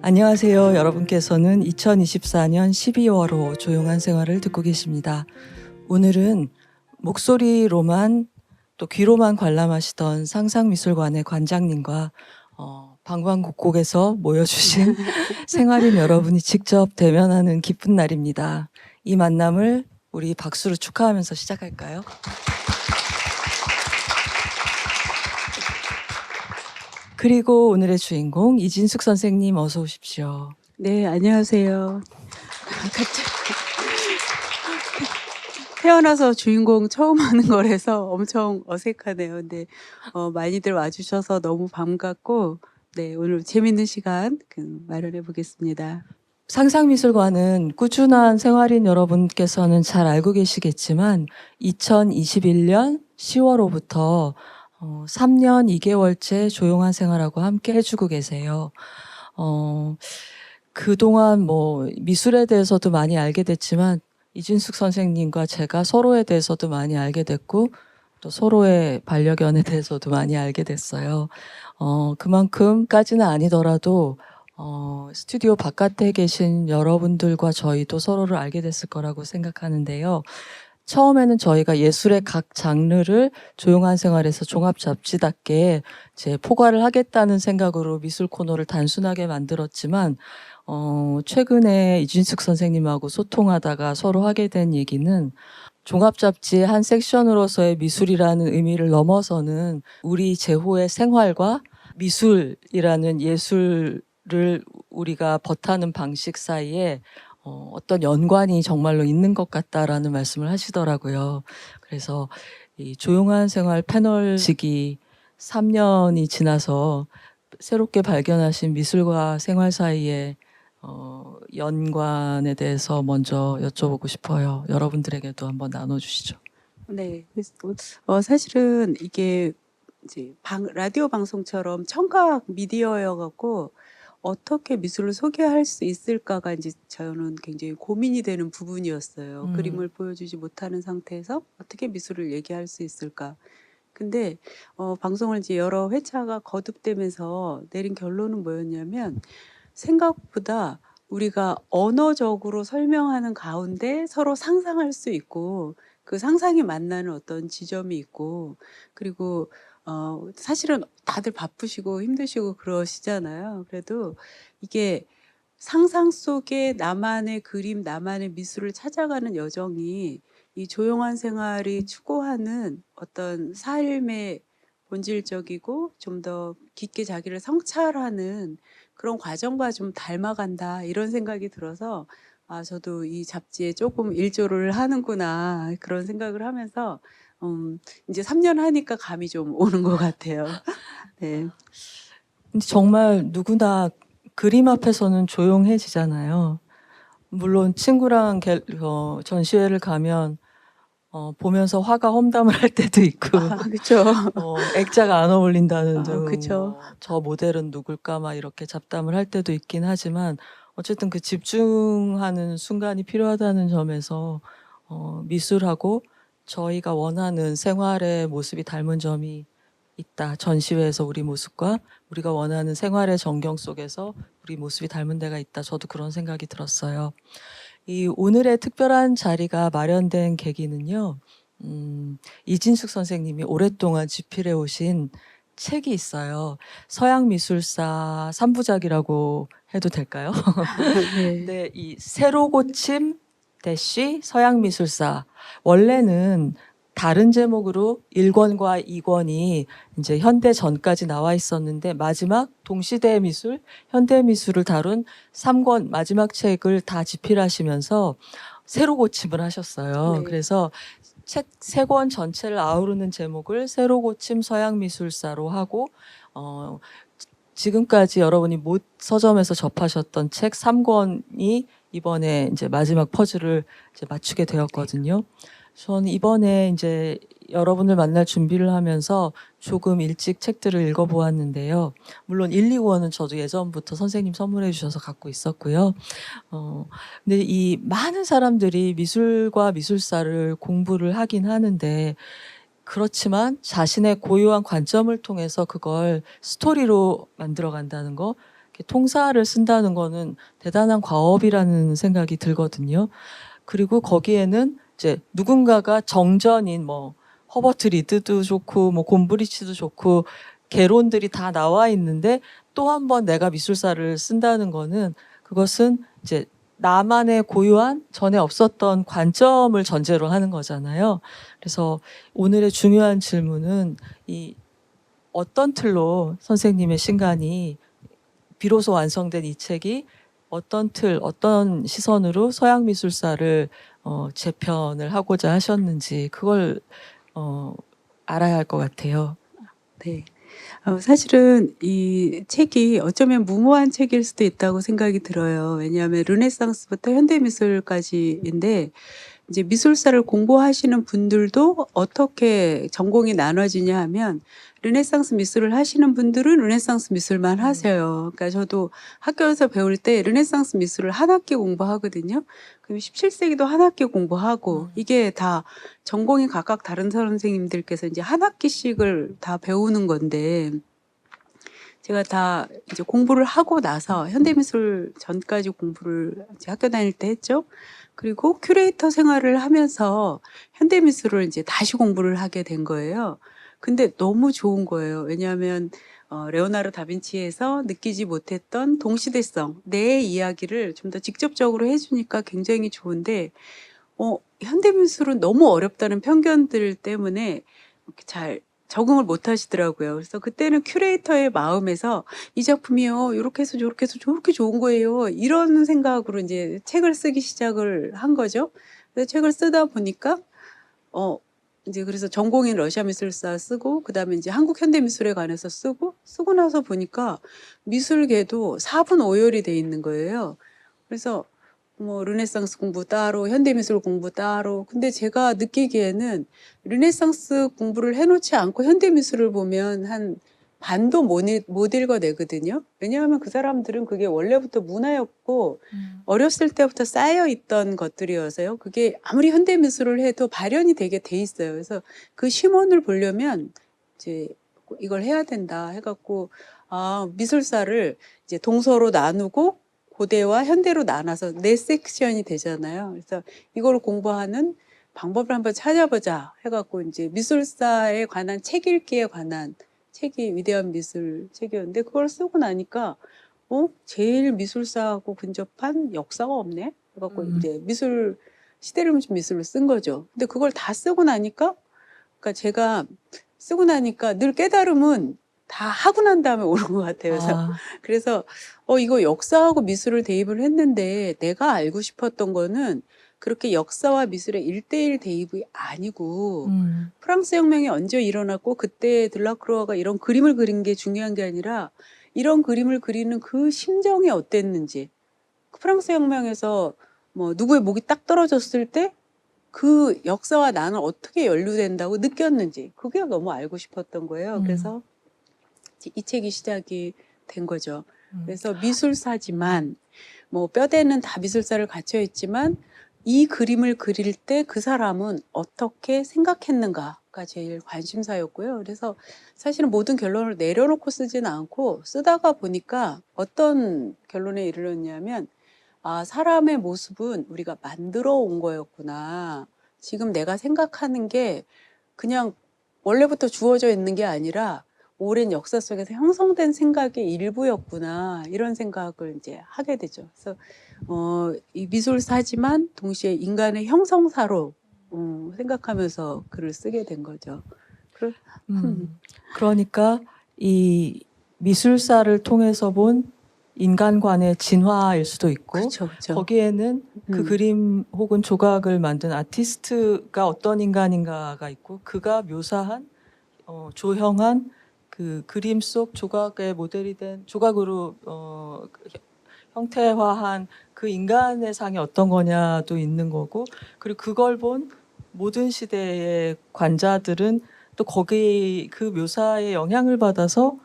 안녕하세요. 여러분께서는 2024년 12월호 조용한 생활을 듣고 계십니다. 오늘은 목소리로만 또 귀로만 관람하시던 상상미술관의 관장님과 방방곡곡에서 모여주신 생활인 여러분이 직접 대면하는 기쁜 날입니다. 이 만남을 우리 박수로 축하하면서 시작할까요? 그리고 오늘의 주인공 이진숙 선생님 어서 오십시오. 네, 안녕하세요. 태어나서 주인공 처음 하는 거라서 엄청 어색하네요. 근데 많이들 와주셔서 너무 반갑고, 네, 오늘 재밌는 시간 마련해 보겠습니다. 상상미술관은 꾸준한 생활인 여러분께서는 잘 알고 계시겠지만 2021년 10월호부터 3년 2개월째 조용한 생활하고 함께 해주고 계세요. 그동안 미술에 대해서도 많이 알게 됐지만 이진숙 선생님과 제가 서로에 대해서도 많이 알게 됐고 또 서로의 반려견에 대해서도 많이 알게 됐어요. 그만큼까지는 아니더라도 스튜디오 바깥에 계신 여러분들과 저희도 서로를 알게 됐을 거라고 생각하는데요. 처음에는 저희가 예술의 각 장르를 조용한 생활에서 종합 잡지답게 포괄을 하겠다는 생각으로 미술 코너를 단순하게 만들었지만 최근에 이진숙 선생님하고 소통하다가 서로 하게 된 얘기는 종합 잡지의 한 섹션으로서의 미술이라는 의미를 넘어서는 우리 제호의 생활과 미술이라는 예술을 우리가 버타는 방식 사이에 어떤 연관이 정말로 있는 것 같다라는 말씀을 하시더라고요. 그래서 이 조용한 생활 패널직이 3년이 지나서 새롭게 발견하신 미술과 생활 사이의 연관에 대해서 먼저 여쭤보고 싶어요. 여러분들에게도 한번 나눠주시죠. 네, 사실은 이게 이제 라디오 방송처럼 청각 미디어여갖고 어떻게 미술을 소개할 수 있을까가 이제 저는 굉장히 고민이 되는 부분이었어요. 그림을 보여주지 못하는 상태에서 어떻게 미술을 얘기할 수 있을까. 근데 방송을 이제 여러 회차가 거듭되면서 내린 결론은 뭐였냐면 생각보다 우리가 언어적으로 설명하는 가운데 서로 상상할 수 있고 그 상상이 만나는 어떤 지점이 있고 그리고 사실은 다들 바쁘시고 힘드시고 그러시잖아요. 그래도 이게 상상 속에 나만의 그림, 나만의 미술을 찾아가는 여정이 이 조용한 생활이 추구하는 어떤 삶의 본질적이고 좀 더 깊게 자기를 성찰하는 그런 과정과 좀 닮아간다 이런 생각이 들어서 저도 이 잡지에 조금 일조를 하는구나 그런 생각을 하면서 이제 3년 하니까 감이 좀 오는 것 같아요. 네. 근데 정말 누구나 그림 앞에서는 조용해지잖아요. 물론 친구랑 전시회를 가면 보면서 화가 험담을 할 때도 있고 그렇죠. 액자가 안 어울린다는 등 그쵸. 저 모델은 누굴까 막 이렇게 잡담을 할 때도 있긴 하지만 어쨌든 그 집중하는 순간이 필요하다는 점에서 미술하고 저희가 원하는 생활의 모습이 닮은 점이 있다. 전시회에서 우리 모습과 우리가 원하는 생활의 전경 속에서 우리 모습이 닮은 데가 있다. 저도 그런 생각이 들었어요. 이 오늘의 특별한 자리가 마련된 계기는요. 이진숙 선생님이 오랫동안 집필해 오신 책이 있어요. 서양미술사 3부작이라고 해도 될까요? 네. 네, 이 새로 고침 대시 서양미술사. 원래는 다른 제목으로 1권과 2권이 이제 현대 전까지 나와 있었는데 마지막 동시대 미술, 현대 미술을 다룬 3권 마지막 책을 다 집필하시면서 새로 고침을 하셨어요. 네. 그래서 책 3권 전체를 아우르는 제목을 새로 고침 서양미술사로 하고 지금까지 여러분이 못 서점에서 접하셨던 책 3권이 이번에 이제 마지막 퍼즐을 이제 맞추게 되었거든요. 저는 이번에 이제 여러분을 만날 준비를 하면서 조금 일찍 책들을 읽어보았는데요. 물론 1, 2권은 저도 예전부터 선생님 선물해 주셔서 갖고 있었고요. 근데 이 많은 사람들이 미술과 미술사를 공부를 하긴 하는데 그렇지만 자신의 고유한 관점을 통해서 그걸 스토리로 만들어 간다는 거, 이렇게 통사를 쓴다는 거는 대단한 과업이라는 생각이 들거든요. 그리고 거기에는 이제 누군가가 정전인 뭐 허버트 리드도 좋고 뭐 곰브리치도 좋고 개론들이 다 나와 있는데 또 한 번 내가 미술사를 쓴다는 거는 그것은 이제 나만의 고유한 전에 없었던 관점을 전제로 하는 거잖아요. 그래서 오늘의 중요한 질문은 이 어떤 틀로 선생님의 신간이 비로소 완성된 이 책이 어떤 틀, 어떤 시선으로 서양 미술사를 재편을 하고자 하셨는지 그걸 알아야 할 것 같아요. 네. 사실은 이 책이 어쩌면 무모한 책일 수도 있다고 생각이 들어요. 왜냐하면 르네상스부터 현대미술까지인데 이제 미술사를 공부하시는 분들도 어떻게 전공이 나눠지냐 하면 르네상스 미술을 하시는 분들은 르네상스 미술만 하세요. 그러니까 저도 학교에서 배울 때 르네상스 미술을 한 학기 공부하거든요. 그럼 17세기도 한 학기 공부하고 이게 다 전공이 각각 다른 선생님들께서 이제 한 학기씩을 다 배우는 건데 제가 다 이제 공부를 하고 나서 현대미술 전까지 공부를 이제 학교 다닐 때 했죠. 그리고 큐레이터 생활을 하면서 현대미술을 이제 다시 공부를 하게 된 거예요. 근데 너무 좋은 거예요. 왜냐하면 레오나르도 다빈치에서 느끼지 못했던 동시대성, 내 이야기를 좀 더 직접적으로 해주니까 굉장히 좋은데 현대미술은 너무 어렵다는 편견들 때문에 이렇게 잘 적응을 못 하시더라고요. 그래서 그때는 큐레이터의 마음에서 이 작품이요, 이렇게 해서 저렇게 해서 저렇게 좋은 거예요. 이런 생각으로 이제 책을 쓰기 시작을 한 거죠. 그래서 책을 쓰다 보니까, 이제 그래서 전공인 러시아 미술사 쓰고, 그 다음에 이제 한국 현대미술에 관해서 쓰고 나서 보니까 미술계도 4분 5열이 돼 있는 거예요. 그래서 뭐 르네상스 공부 따로, 현대미술 공부 따로. 근데 제가 느끼기에는 르네상스 공부를 해놓지 않고 현대미술을 보면 한 반도 못 읽어내거든요. 왜냐하면 그 사람들은 그게 원래부터 문화였고 어렸을 때부터 쌓여있던 것들이어서요. 그게 아무리 현대미술을 해도 발현이 되게 돼 있어요. 그래서 그 심원을 보려면 이제 이걸 해야 된다 해갖고 미술사를 이제 동서로 나누고 고대와 현대로 나눠서 4섹션이 되잖아요. 그래서 이걸 공부하는 방법을 한번 찾아보자 해갖고 이제 미술사에 관한 책 읽기에 관한 책이 위대한 미술 책이었는데 그걸 쓰고 나니까 제일 미술사하고 근접한 역사가 없네 해갖고 이제 미술 시대를 멈춘 미술을 쓴 거죠. 근데 그걸 다 쓰고 나니까 그러니까 제가 쓰고 나니까 늘 깨달음은 다 하고 난 다음에 오는 것 같아요. 그래서 이거 역사하고 미술을 대입을 했는데 내가 알고 싶었던 거는 그렇게 역사와 미술의 1대1 대입이 아니고 프랑스 혁명이 언제 일어났고 그때 들라크루아가 이런 그림을 그린 게 중요한 게 아니라 이런 그림을 그리는 그 심정이 어땠는지 프랑스 혁명에서 뭐 누구의 목이 딱 떨어졌을 때 그 역사와 나는 어떻게 연루된다고 느꼈는지 그게 너무 알고 싶었던 거예요. 그래서 이 책이 시작이 된 거죠. 그래서 미술사지만 뭐 뼈대는 다 미술사를 갖춰 있지만 이 그림을 그릴 때 그 사람은 어떻게 생각했는가가 제일 관심사였고요. 그래서 사실은 모든 결론을 내려놓고 쓰지는 않고 쓰다가 보니까 어떤 결론에 이르렀냐면 사람의 모습은 우리가 만들어 온 거였구나. 지금 내가 생각하는 게 그냥 원래부터 주어져 있는 게 아니라 오랜 역사 속에서 형성된 생각의 일부였구나. 이런 생각을 이제 하게 되죠. 그래서 이 미술사지만 동시에 인간의 형성사로 생각하면서 글을 쓰게 된 거죠. 그러니까 이 미술사를 통해서 본 인간관의 진화일 수도 있고 그렇죠. 거기에는 그 그림 혹은 조각을 만든 아티스트가 어떤 인간인가가 있고 그가 묘사한 조형한 그 그림 속 조각의 모델이 된 조각으로 형태화한 그 인간의 상이 어떤 거냐도 있는 거고 그리고 그걸 본 모든 시대의 관자들은 또 거기 그 묘사에 영향을 받아서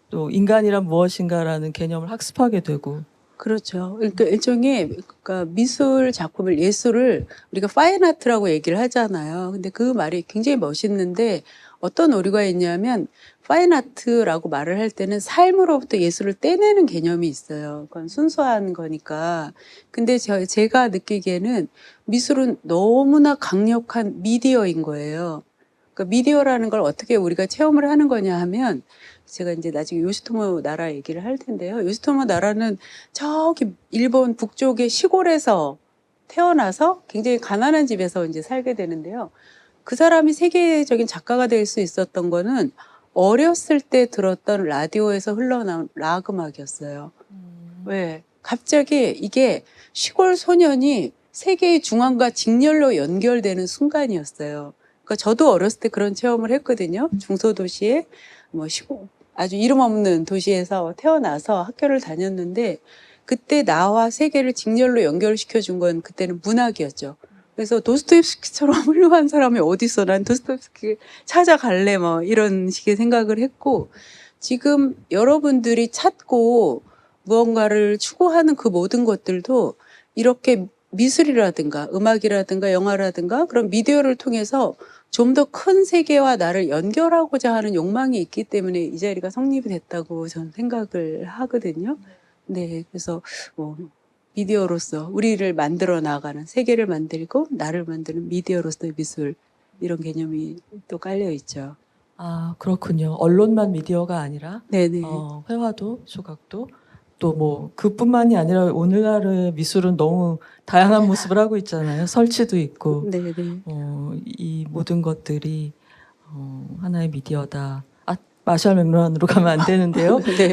또 인간이란 무엇인가라는 개념을 학습하게 되고. 그렇죠. 그러니까 일종의 그러니까 미술 작품을 예술을 우리가 파인 아트라고 얘기를 하잖아요. 근데 그 말이 굉장히 멋있는데 어떤 오류가 있냐면 파인 아트라고 말을 할 때는 삶으로부터 예술을 떼내는 개념이 있어요. 그건 순수한 거니까. 근데 제가 느끼기에는 미술은 너무나 강력한 미디어인 거예요. 그러니까 미디어라는 걸 어떻게 우리가 체험을 하는 거냐 하면 제가 이제 나중에 요시토모 나라 얘기를 할 텐데요. 요시토모 나라는 저기 일본 북쪽의 시골에서 태어나서 굉장히 가난한 집에서 이제 살게 되는데요. 그 사람이 세계적인 작가가 될 수 있었던 거는 어렸을 때 들었던 라디오에서 흘러나온 락 음악이었어요. 왜? 갑자기 이게 시골 소년이 세계의 중앙과 직렬로 연결되는 순간이었어요. 그러니까 저도 어렸을 때 그런 체험을 했거든요. 중소도시에 뭐 시골 아주 이름 없는 도시에서 태어나서 학교를 다녔는데 그때 나와 세계를 직렬로 연결시켜 준 건 그때는 문학이었죠. 그래서 도스토옙스키처럼 훌륭한 사람이 어디 있어? 난 도스토옙스키 찾아갈래 뭐 이런 식의 생각을 했고 지금 여러분들이 찾고 무언가를 추구하는 그 모든 것들도 이렇게 미술이라든가 음악이라든가 영화라든가 그런 미디어를 통해서 좀 더 큰 세계와 나를 연결하고자 하는 욕망이 있기 때문에 이 자리가 성립이 됐다고 저는 생각을 하거든요. 네, 그래서 뭐 미디어로서 우리를 만들어 나가는 세계를 만들고 나를 만드는 미디어로서의 미술 이런 개념이 또 깔려 있죠. 아, 그렇군요. 언론만 미디어가 아니라 네네. 회화도 조각도 또 뭐 그뿐만이 아니라 오늘날의 미술은 너무 다양한 모습을 하고 있잖아요. 설치도 있고 네네. 이 모든 것들이 하나의 미디어다. 아, 마샬 맥루한으로 가면 안 되는데요. 네.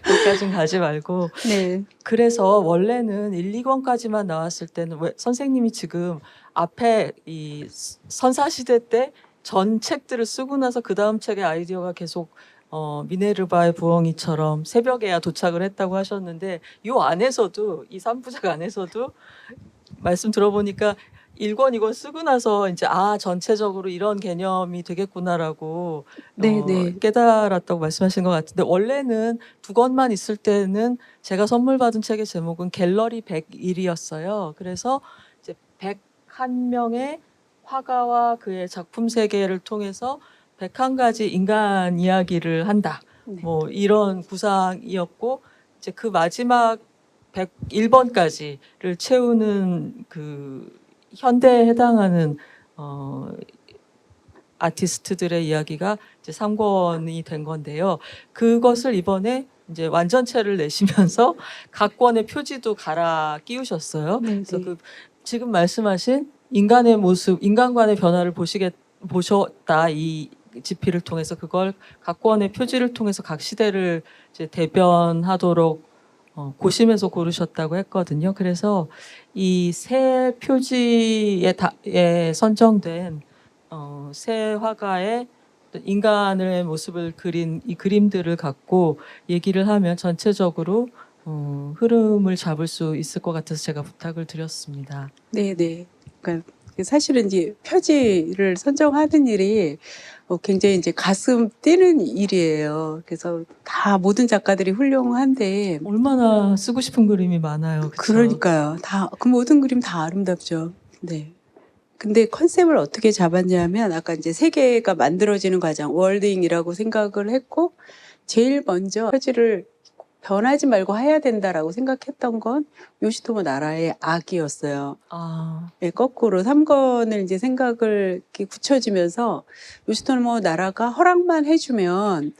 거기까지는 가지 말고. 네. 그래서 원래는 1, 2권까지만 나왔을 때는 왜 선생님이 지금 앞에 이 선사시대 때 전 책들을 쓰고 나서 그 다음 책의 아이디어가 계속 미네르바의 부엉이처럼 새벽에야 도착을 했다고 하셨는데 요 안에서도 이 3부작 안에서도 말씀 들어보니까 1권, 2권 쓰고 나서 이제 전체적으로 이런 개념이 되겠구나라고 네네. 깨달았다고 말씀하신 것 같은데 원래는 2권만 있을 때는 제가 선물 받은 책의 제목은 갤러리 101이었어요. 그래서 이제 101명의 화가와 그의 작품 세계를 통해서 101가지 인간 이야기를 한다. 네. 뭐 이런 구상이었고 이제 그 마지막 101번까지를 채우는 그 현대에 해당하는 아티스트들의 이야기가 이제 3권이 된 건데요. 그것을 이번에 이제 완전체를 내시면서 각 권의 표지도 갈아 끼우셨어요. 그래서 네네. 그 지금 말씀하신 인간의 모습, 인간관의 변화를 보셨다 이 집필을 통해서 그걸 각 권의 표지를 통해서 각 시대를 이제 대변하도록 고심해서 고르셨다고 했거든요. 그래서 이 새 표지에 선정된 새 화가의 인간의 모습을 그린 이 그림들을 갖고 얘기를 하면 전체적으로 흐름을 잡을 수 있을 것 같아서 제가 부탁을 드렸습니다. 네네. 그러니까 사실은 이제 표지를 선정하는 일이 굉장히 이제 가슴 뛰는 일이에요. 그래서 다 모든 작가들이 훌륭한데 얼마나 쓰고 싶은 그림이 많아요. 그쵸? 그러니까요. 그 모든 그림 다 아름답죠. 네. 근데 컨셉을 어떻게 잡았냐면 아까 이제 세계가 만들어지는 과정, 월딩이라고 생각을 했고 제일 먼저 표지를 변하지 말고 해야 된다라고 생각했던 건 요시토모 나라의 악이었어요. 네, 거꾸로 3권을 이제 생각을 이렇게 굳혀지면서 요시토모 나라가 허락만 해주면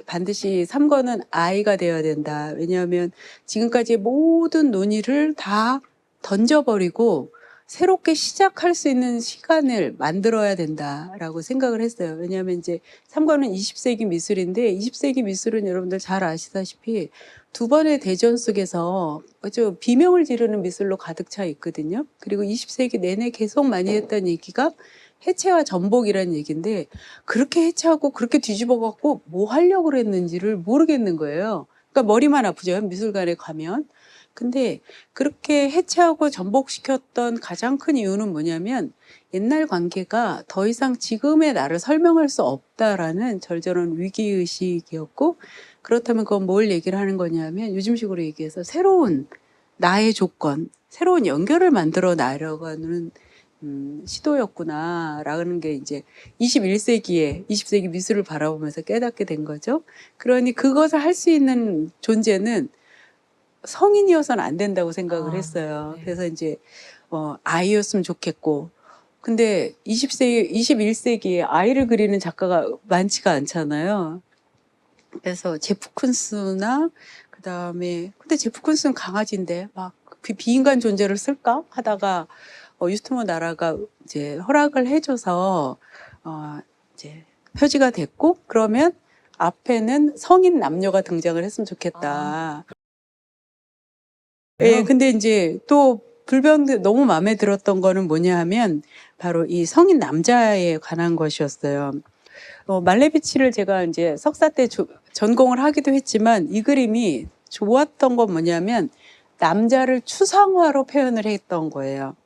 반드시 3권은 아이가 되어야 된다. 왜냐하면 지금까지의 모든 논의를 다 던져버리고 새롭게 시작할 수 있는 시간을 만들어야 된다라고 생각을 했어요. 왜냐하면 이제 3권은 20세기 미술인데 20세기 미술은 여러분들 잘 아시다시피 두 번의 대전 속에서 아주 비명을 지르는 미술로 가득 차 있거든요. 그리고 20세기 내내 계속 많이 했던 얘기가 해체와 전복이라는 얘기인데 그렇게 해체하고 그렇게 뒤집어갖고 뭐 하려고 그랬는지를 모르겠는 거예요. 그러니까 머리만 아프죠. 미술관에 가면. 근데 그렇게 해체하고 전복시켰던 가장 큰 이유는 뭐냐면 옛날 관계가 더 이상 지금의 나를 설명할 수 없다라는 절절한 위기의식이었고, 그렇다면 그건 뭘 얘기를 하는 거냐면 요즘식으로 얘기해서 새로운 나의 조건, 새로운 연결을 만들어 나려가는 시도였구나라는 게 이제 21세기에 20세기 미술을 바라보면서 깨닫게 된 거죠. 그러니 그것을 할 수 있는 존재는 성인이어서는 안 된다고 생각을 했어요. 네. 그래서 이제 아이였으면 좋겠고, 근데 20세기, 21세기에 아이를 그리는 작가가 많지가 않잖아요. 그래서 제프 쿤스나 그다음에 근데 제프 쿤스는 강아지인데 막 비인간 존재를 쓸까 하다가 유스토모 나라가 이제 허락을 해줘서 이제 표지가 됐고, 그러면 앞에는 성인 남녀가 등장을 했으면 좋겠다. 예, 근데 이제 또 불변 너무 마음에 들었던 거는 뭐냐 하면 바로 이 성인 남자에 관한 것이었어요. 말레비치를 제가 이제 석사 때 전공을 하기도 했지만 이 그림이 좋았던 건 뭐냐면 남자를 추상화로 표현을 했던 거예요.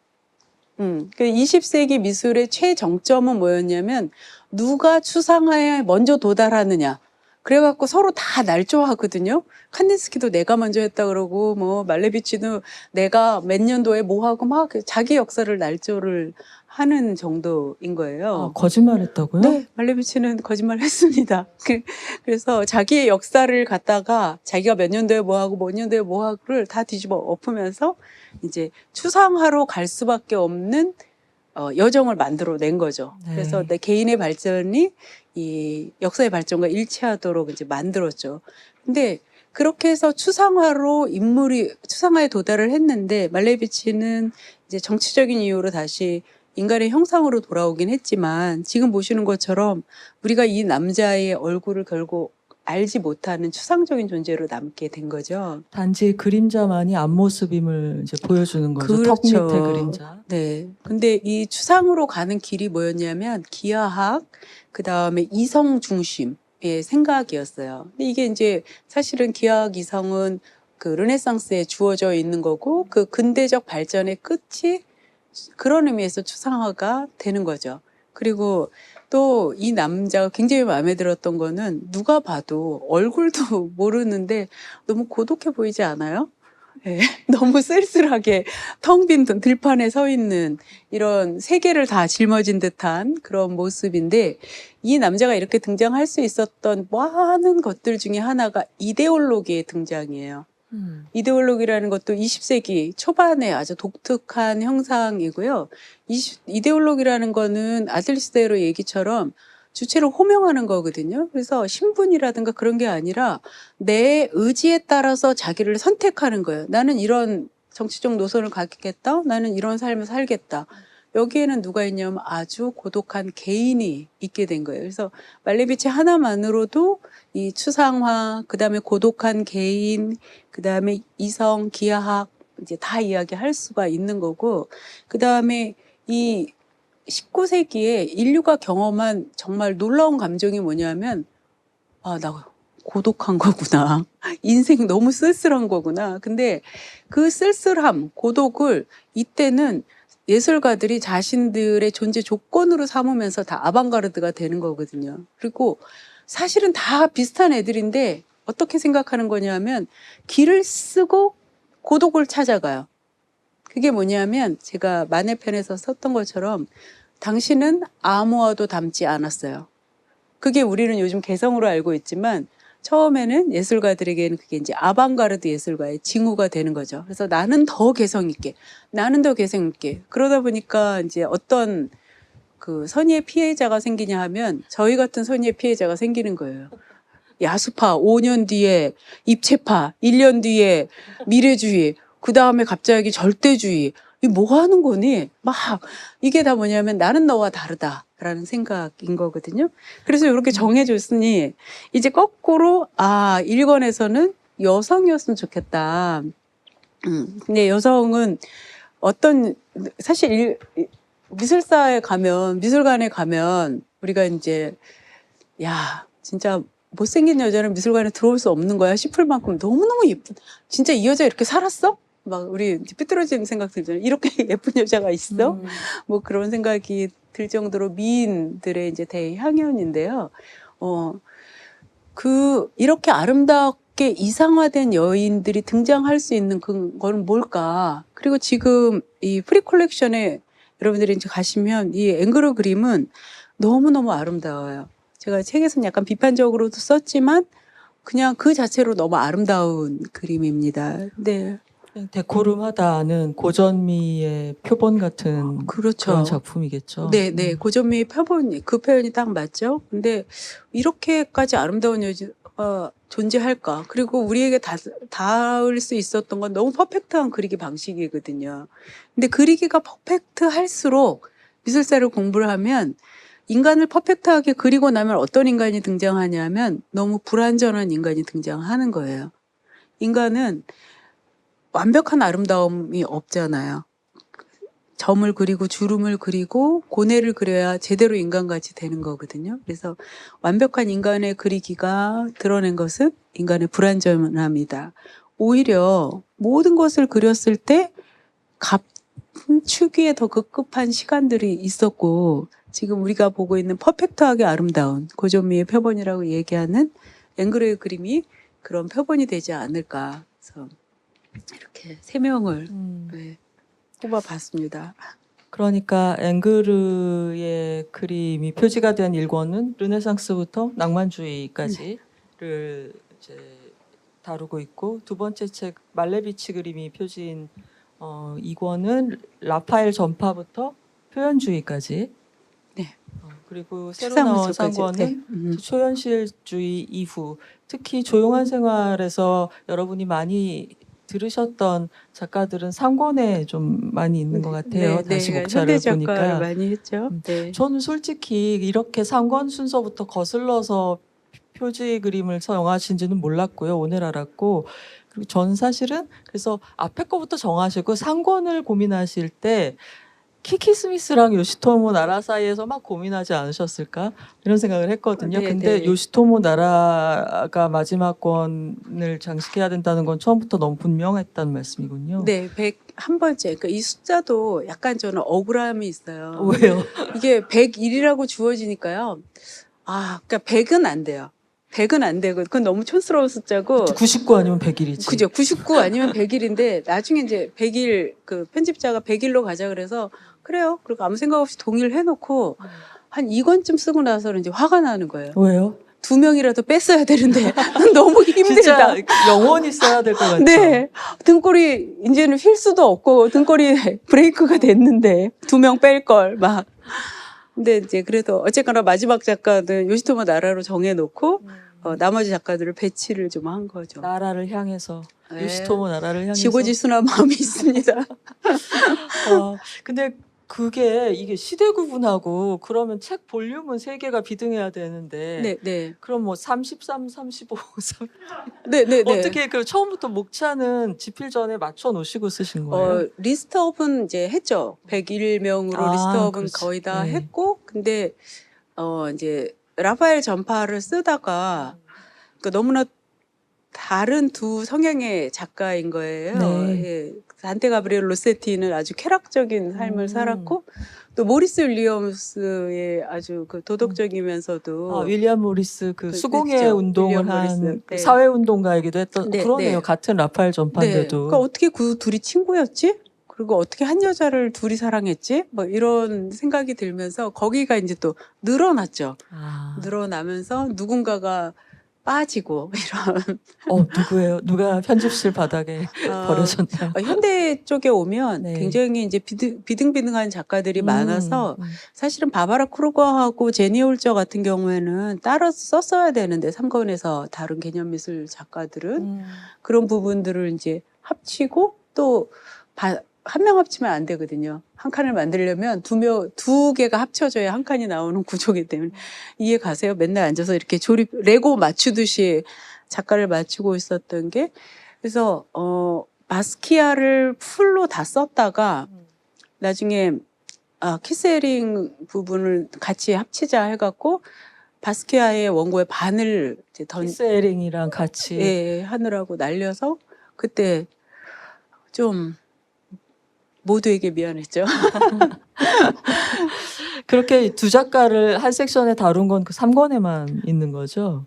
그 20세기 미술의 최정점은 뭐였냐면 누가 추상화에 먼저 도달하느냐. 그래갖고 서로 다 날조하거든요. 칸디스키도 내가 먼저 했다 그러고, 뭐, 말레비치도 내가 몇 년도에 뭐 하고 막 자기 역사를 날조를 하는 정도인 거예요. 거짓말했다고요? 네, 말레비치는 거짓말 했습니다. 그래서 자기의 역사를 갖다가 자기가 몇 년도에 뭐 하고, 몇 년도에 뭐 하고를 다 뒤집어 엎으면서 이제 추상화로 갈 수밖에 없는 여정을 만들어낸 거죠. 네. 그래서 내 개인의 발전이 이 역사의 발전과 일치하도록 이제 만들었죠. 근데 그렇게 해서 추상화로 인물이 추상화에 도달을 했는데 말레비치는 이제 정치적인 이유로 다시 인간의 형상으로 돌아오긴 했지만 지금 보시는 것처럼 우리가 이 남자의 얼굴을 결국 알지 못하는 추상적인 존재로 남게 된 거죠. 단지 그림자만이 앞모습임을 이제 보여주는 거죠. 턱 그렇죠. 밑에 그림자. 네. 근데 이 추상으로 가는 길이 뭐였냐면 기하학, 그 다음에 이성 중심의 생각이었어요. 근데 이게 이제 사실은 기하학 이성은 그 르네상스에 주어져 있는 거고 그 근대적 발전의 끝이 그런 의미에서 추상화가 되는 거죠. 그리고 또 이 남자가 굉장히 마음에 들었던 거는 누가 봐도 얼굴도 모르는데 너무 고독해 보이지 않아요? 네, 너무 쓸쓸하게 텅 빈 들판에 서 있는 이런 세계를 다 짊어진 듯한 그런 모습인데 이 남자가 이렇게 등장할 수 있었던 많은 것들 중에 하나가 이데올로기의 등장이에요. 이데올로기라는 것도 20세기 초반에 아주 독특한 형상이고요. 이데올로기라는 거는 아들시대로 얘기처럼 주체를 호명하는 거거든요. 그래서 신분이라든가 그런 게 아니라 내 의지에 따라서 자기를 선택하는 거예요. 나는 이런 정치적 노선을 가겠다. 나는 이런 삶을 살겠다. 여기에는 누가 있냐면 아주 고독한 개인이 있게 된 거예요. 그래서 말레비치 하나만으로도 이 추상화, 그 다음에 고독한 개인, 그 다음에 이성, 기하학 이제 다 이야기할 수가 있는 거고, 그 다음에 이 19세기에 인류가 경험한 정말 놀라운 감정이 뭐냐면 나 고독한 거구나. 인생 너무 쓸쓸한 거구나. 근데 그 쓸쓸함, 고독을 이때는 예술가들이 자신들의 존재 조건으로 삼으면서 다 아방가르드가 되는 거거든요. 그리고 사실은 다 비슷한 애들인데 어떻게 생각하는 거냐면 길을 쓰고 고독을 찾아가요. 그게 뭐냐면 제가 마네편에서 썼던 것처럼 당신은 아무와도 닮지 않았어요. 그게 우리는 요즘 개성으로 알고 있지만 처음에는 예술가들에게는 그게 이제 아방가르드 예술가의 징후가 되는 거죠. 그래서 나는 더 개성 있게, 나는 더 개성 있게. 그러다 보니까 이제 어떤 그 선의의 피해자가 생기냐 하면 저희 같은 선의의 피해자가 생기는 거예요. 야수파 5년 뒤에 입체파, 1년 뒤에 미래주의, 그 다음에 갑자기 절대주의. 이 뭐 하는 거니? 막 이게 다 뭐냐면 나는 너와 다르다라는 생각인 거거든요. 그래서 이렇게 정해줬으니 이제 거꾸로 1권에서는 여성이었으면 좋겠다. 근데 여성은 어떤 사실 미술사에 가면 미술관에 가면 우리가 이제 야 진짜 못생긴 여자는 미술관에 들어올 수 없는 거야 싶을 만큼 너무너무 예쁜, 진짜 이 여자 이렇게 살았어? 막 우리 이제 삐뚤어지는 생각 들잖아요. 이렇게 예쁜 여자가 있어? 뭐 그런 생각이 들 정도로 미인들의 이제 대향연인데요. 이렇게 아름답게 이상화된 여인들이 등장할 수 있는 그건 뭘까? 그리고 지금 이 프리 콜렉션에 여러분들이 이제 가시면 이 앵그르 그림은 너무너무 아름다워요. 제가 책에서는 약간 비판적으로도 썼지만 그냥 그 자체로 너무 아름다운 그림입니다. 네. 그냥 데코름하다는 고전미의 표본 같은 그렇죠. 그런 작품이겠죠. 네, 네. 고전미의 표본, 그 표현이 딱 맞죠. 근데 이렇게까지 아름다운 여자가 존재할까? 그리고 우리에게 닿을 수 있었던 건 너무 퍼펙트한 그리기 방식이거든요. 근데 그리기가 퍼펙트할수록 미술사를 공부를 하면 인간을 퍼펙트하게 그리고 나면 어떤 인간이 등장하냐면 너무 불완전한 인간이 등장하는 거예요. 인간은 완벽한 아름다움이 없잖아요. 점을 그리고 주름을 그리고 고뇌를 그려야 제대로 인간같이 되는 거거든요. 그래서 완벽한 인간의 그리기가 드러낸 것은 인간의 불완전함이다. 오히려 모든 것을 그렸을 때 감추기에 더 급급한 시간들이 있었고, 지금 우리가 보고 있는 퍼펙트하게 아름다운 고전미의 표본이라고 얘기하는 앵그르의 그림이 그런 표본이 되지 않을까. 그래서 이렇게 세 명을 네, 뽑아봤습니다. 그러니까 앵그르의 그림이 표지가 된 일권은 르네상스부터 낭만주의까지를 이제 다루고 있고, 두 번째 책 말레비치 그림이 표지인 이 권은 라파엘 전파부터 표현주의까지. 네. 그리고 새로 나온 추상미술까지. 3권은 초현실주의 이후, 특히 조용한 생활에서 여러분이 많이 들으셨던 작가들은 3권에 좀 많이 있는 것 같아요. 다시 목차를 현대 보니까. 작가를 많이 했죠. 네. 저는 솔직히 이렇게 3권 순서부터 거슬러서 표지 그림을 정하신지는 몰랐고요. 오늘 알았고, 그리고 전 사실은 그래서 앞에 거부터 정하시고 3권을 고민하실 때 키키 스미스랑 요시토모 나라 사이에서 막 고민하지 않으셨을까 이런 생각을 했거든요. 네, 근데 네. 요시토모 나라가 마지막 권을 장식해야 된다는 건 처음부터 너무 분명했다는 말씀이군요. 네, 101번째. 그러니까 이 숫자도 약간 저는 억울함이 있어요. 왜요? 이게 101이라고 주어지니까요. 그러니까 100은 안 돼요. 100은 안 되고, 그건 너무 촌스러운 숫자고. 99 아니면 100일이지. 그죠. 99 아니면 100일인데, 나중에 이제 100일, 그 편집자가 100일로 가자 그래서, 그래요. 그리고 아무 생각 없이 동의를 해놓고, 한 2권쯤 쓰고 나서는 이제 화가 나는 거예요. 왜요? 2명이라도 뺐어야 되는데, 너무 힘들다. 진짜 영원히 써야 될 것 같죠. 네. 등골이 이제는 휠 수도 없고, 등골이 브레이크가 됐는데, 2명 뺄 걸, 막. 근데 이제 그래도 어쨌거나 마지막 작가는 요시토모 나라로 정해놓고, 나머지 작가들을 배치를 좀 한 거죠. 나라를 향해서, 네. 요시토모 나라를 향해서. 지고지순한 마음이 있습니다. 근데 이게 시대 구분하고 그러면 책 볼륨은 3개가 비등해야 되는데. 네, 네. 그럼 뭐 33, 35, 3 네, 네, 네. 어떻게 그 처음부터 목차는 집필 전에 맞춰 놓으시고 쓰신 거예요? 리스트업은 이제 했죠. 101명으로 리스트업은 그렇지. 거의 다 네. 했고, 근데 이제 라파엘 전파를 쓰다가 그러니까 너무나 다른 두 성향의 작가인 거예요. 네. 예. 단테 가브리엘 로세티는 아주 쾌락적인 삶을 살았고, 또 모리스 윌리엄스의 아주 그 도덕적이면서도 윌리엄 모리스 그 수공예 그렇죠. 운동을 윌리엄 한 모리스. 네. 사회 운동가이기도 했던. 네, 그러네요. 네. 같은 라파엘 네. 전파인데도. 그러니까 어떻게 그 둘이 친구였지? 그리고 어떻게 한 여자를 둘이 사랑했지? 뭐 이런 생각이 들면서 거기가 이제 또 늘어났죠. 늘어나면서 누군가가 빠지고 이런. 누구예요? 누가 편집실 바닥에 버려졌나요? 현대 쪽에 오면 네. 굉장히 이제 비등비등한 작가들이 많아서 사실은 바바라 크루거하고 제니 홀저 같은 경우에는 따로 썼어야 되는데 3권에서 다른 개념 미술 작가들은 그런 부분들을 이제 합치고 또 한 명 합치면 안 되거든요. 한 칸을 만들려면 두 개가 합쳐져야 한 칸이 나오는 구조이기 때문에. 이해 가세요? 맨날 앉아서 이렇게 레고 맞추듯이 작가를 맞추고 있었던 게. 그래서 바스키아를 풀로 다 썼다가 나중에 키스헤링 부분을 같이 합치자 해갖고 바스키아의 원고의 반을 이제 키스 에링이랑 같이 예, 하느라고 날려서 그때 좀 모두에게 미안했죠. 그렇게 두 작가를 한 섹션에 다룬 건 그 3권에만 있는 거죠?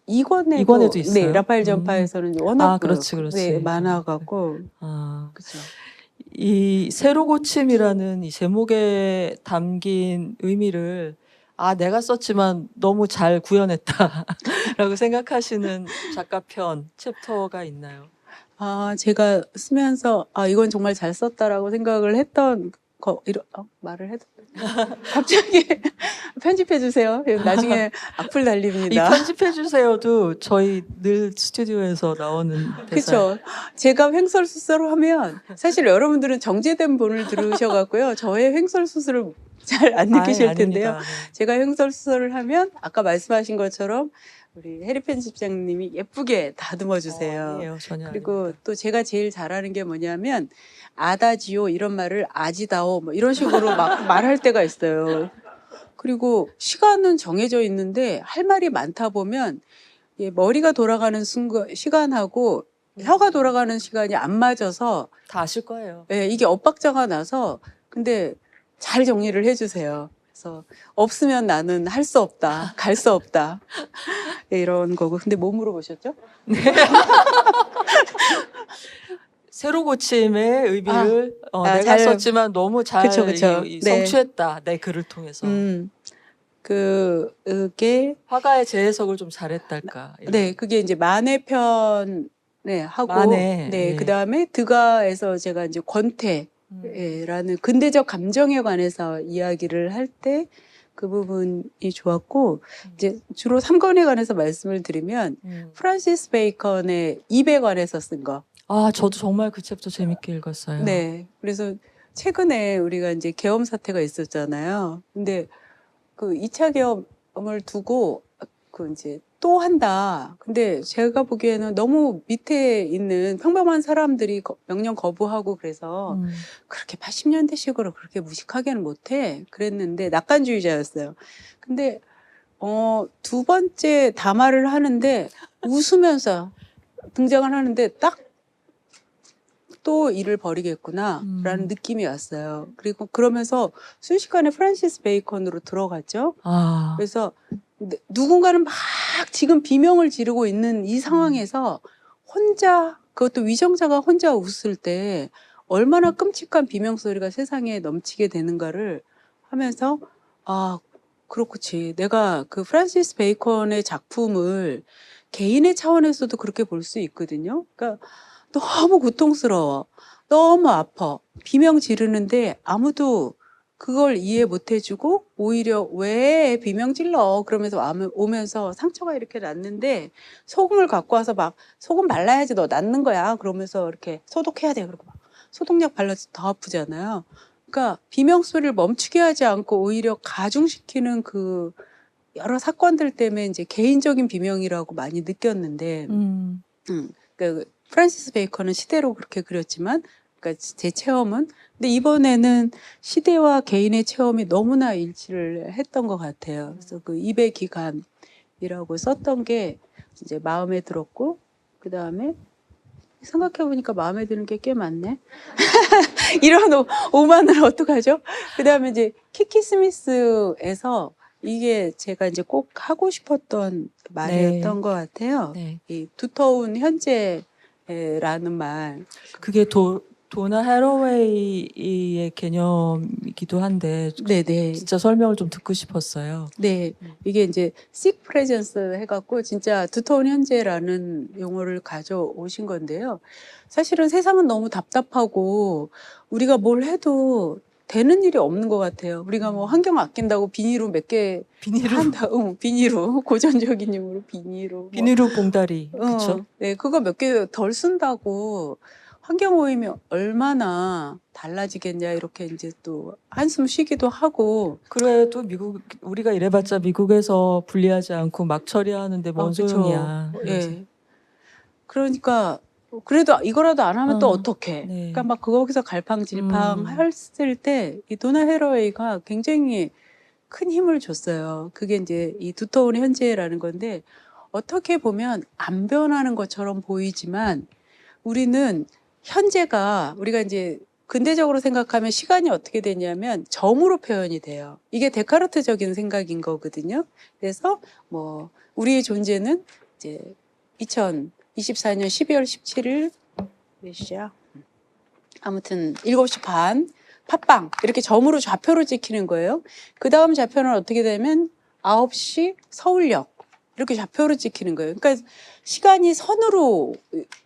이권에도 이권에도 네, 있어요? 라파엘 전파에서는 이제 워낙 아, 그렇지, 그렇지. 네, 많아갖고 아, 그죠. 이 새로 고침이라는 이 제목에 담긴 의미를 내가 썼지만 너무 잘 구현했다라고 생각하시는 작가편 챕터가 있나요? 제가 쓰면서 이건 정말 잘 썼다라고 생각을 했던 말을 해도 갑자기 편집해 주세요. 나중에 악플 이 달립니다. 편집해 주세요도 저희 늘 스튜디오에서 나오는 대사. 그렇죠. 제가 횡설수설을 하면 사실 여러분들은 정제된 본을 들으셔갖고요. 저의 횡설수설을 잘 안 느끼실 텐데요. 아닙니다. 네. 제가 횡설수설을 하면 아까 말씀하신 것처럼 우리 해리 편집장님이 예쁘게 다듬어 주세요. 아니에요, 전혀 그리고 아닙니다. 또 제가 제일 잘하는 게 뭐냐면 아다지오 이런 말을 아지다오 뭐 이런 식으로 막 말할 때가 있어요. 그리고 시간은 정해져 있는데 할 말이 많다 보면 머리가 돌아가는 시간하고 혀가 돌아가는 시간이 안 맞아서 다 아실 거예요. 이게 엇박자가 나서 근데 잘 정리를 해주세요. 그래서 없으면 나는 할 수 없다, 갈 수 없다 이런 거고. 근데 뭐 물어보셨죠? 새로 고침의 의미를 내가 잘- 썼지만 너무 잘 그쵸, 그쵸. 성취했다. 내 글을 통해서. 그게 화가의 재해석을 좀 잘했달까. 이런. 네, 그게 이제 만해 편 하고 만해, 네, 예. 그다음에 드가에서 제가 이제 권태라는 근대적 감정에 관해서 이야기를 할 때 그 부분이 좋았고 이제 주로 3권에 관해서 말씀을 드리면 프란시스 베이컨의 입에 관해서 쓴 거. 저도 정말 그 챕터 재밌게 읽었어요. 네. 그래서 최근에 우리가 이제 계엄 사태가 있었잖아요. 근데 그 2차 계엄을 두고 그 이제 또 한다. 근데 제가 보기에는 너무 밑에 있는 평범한 사람들이 명령 거부하고 그래서 그렇게 80년대식으로 그렇게 무식하게는 못해. 그랬는데 낙관주의자였어요. 근데 두 번째 담화를 하는데 웃으면서 등장을 하는데 딱 또 일을 벌이겠구나라는 느낌이 왔어요. 그리고 그러면서 순식간에 프란시스 베이컨으로 들어갔죠. 그래서 누군가는 막 지금 비명을 지르고 있는 이 상황에서 혼자 그것도 위정자가 혼자 웃을 때 얼마나 끔찍한 비명 소리가 세상에 넘치게 되는가를 하면서 그렇지. 내가 그 프란시스 베이컨의 작품을 개인의 차원에서도 그렇게 볼 수 있거든요. 그러니까 너무 고통스러워. 너무 아파. 비명 지르는데 아무도 그걸 이해 못 해주고 오히려 왜 비명 질러? 그러면서 오면서 상처가 이렇게 났는데 소금을 갖고 와서 막 소금 발라야지 너 낫는 거야. 그러면서 이렇게 소독해야 돼. 그러고 막 소독약 발라서 더 아프잖아요. 그러니까 비명 소리를 멈추게 하지 않고 오히려 가중시키는 그 여러 사건들 때문에 이제 개인적인 비명이라고 많이 느꼈는데, 그러니까 프란시스 베이컨은 시대로 그렇게 그렸지만, 그러니까 제 체험은, 근데 이번에는 시대와 개인의 체험이 너무나 일치를 했던 것 같아요. 그래서 그 입의 기간이라고 썼던 게 이제 마음에 들었고, 그 다음에 생각해보니까 마음에 드는 게 꽤 많네. 이런 오만을 어떡하죠? 그 다음에 이제 키키 스미스에서 이게 제가 이제 꼭 하고 싶었던 말이었던 것 같아요. 네. 이 두터운 현재라는 말. 그게 도나 해러웨이의 개념이기도 한데 네네. 진짜 설명을 좀 듣고 싶었어요. 네, 이게 이제 sick presence 해갖고 진짜 두터운 현재라는 용어를 가져오신 건데요. 사실은 세상은 너무 답답하고 우리가 뭘 해도 되는 일이 없는 것 같아요. 우리가 뭐 환경 아낀다고 비닐로 몇 개 비닐로 한다, 비닐로 고전적인 용어로 비닐로. 비닐로 봉다리. 그렇죠? 네, 그거 몇 개 덜 쓴다고 환경 오염이 얼마나 달라지겠냐 이렇게 이제 또 한숨 쉬기도 하고. 그래도 우리가 이래봤자 미국에서 분리하지 않고 막 처리하는데 뭔 그쵸. 소용이야. 예. 그러니까 그래도 이거라도 안 하면 또 어떡해. 네. 그러니까 막 거기서 갈팡질팡 했을 때 이 도나 헤러웨이가 굉장히 큰 힘을 줬어요. 그게 이제 이 두터운 현재라는 건데 어떻게 보면 안 변하는 것처럼 보이지만 우리는 현재가 우리가 이제 근대적으로 생각하면 시간이 어떻게 되냐면 점으로 표현이 돼요. 이게 데카르트적인 생각인 거거든요. 그래서 뭐 우리의 존재는 이제 2024년 12월 17일 몇 시야? 아무튼 7시 반 팟빵 이렇게 점으로 좌표를 찍히는 거예요. 그 다음 좌표는 어떻게 되면 9시 서울역 이렇게 좌표로 찍히는 거예요. 그러니까 시간이 선으로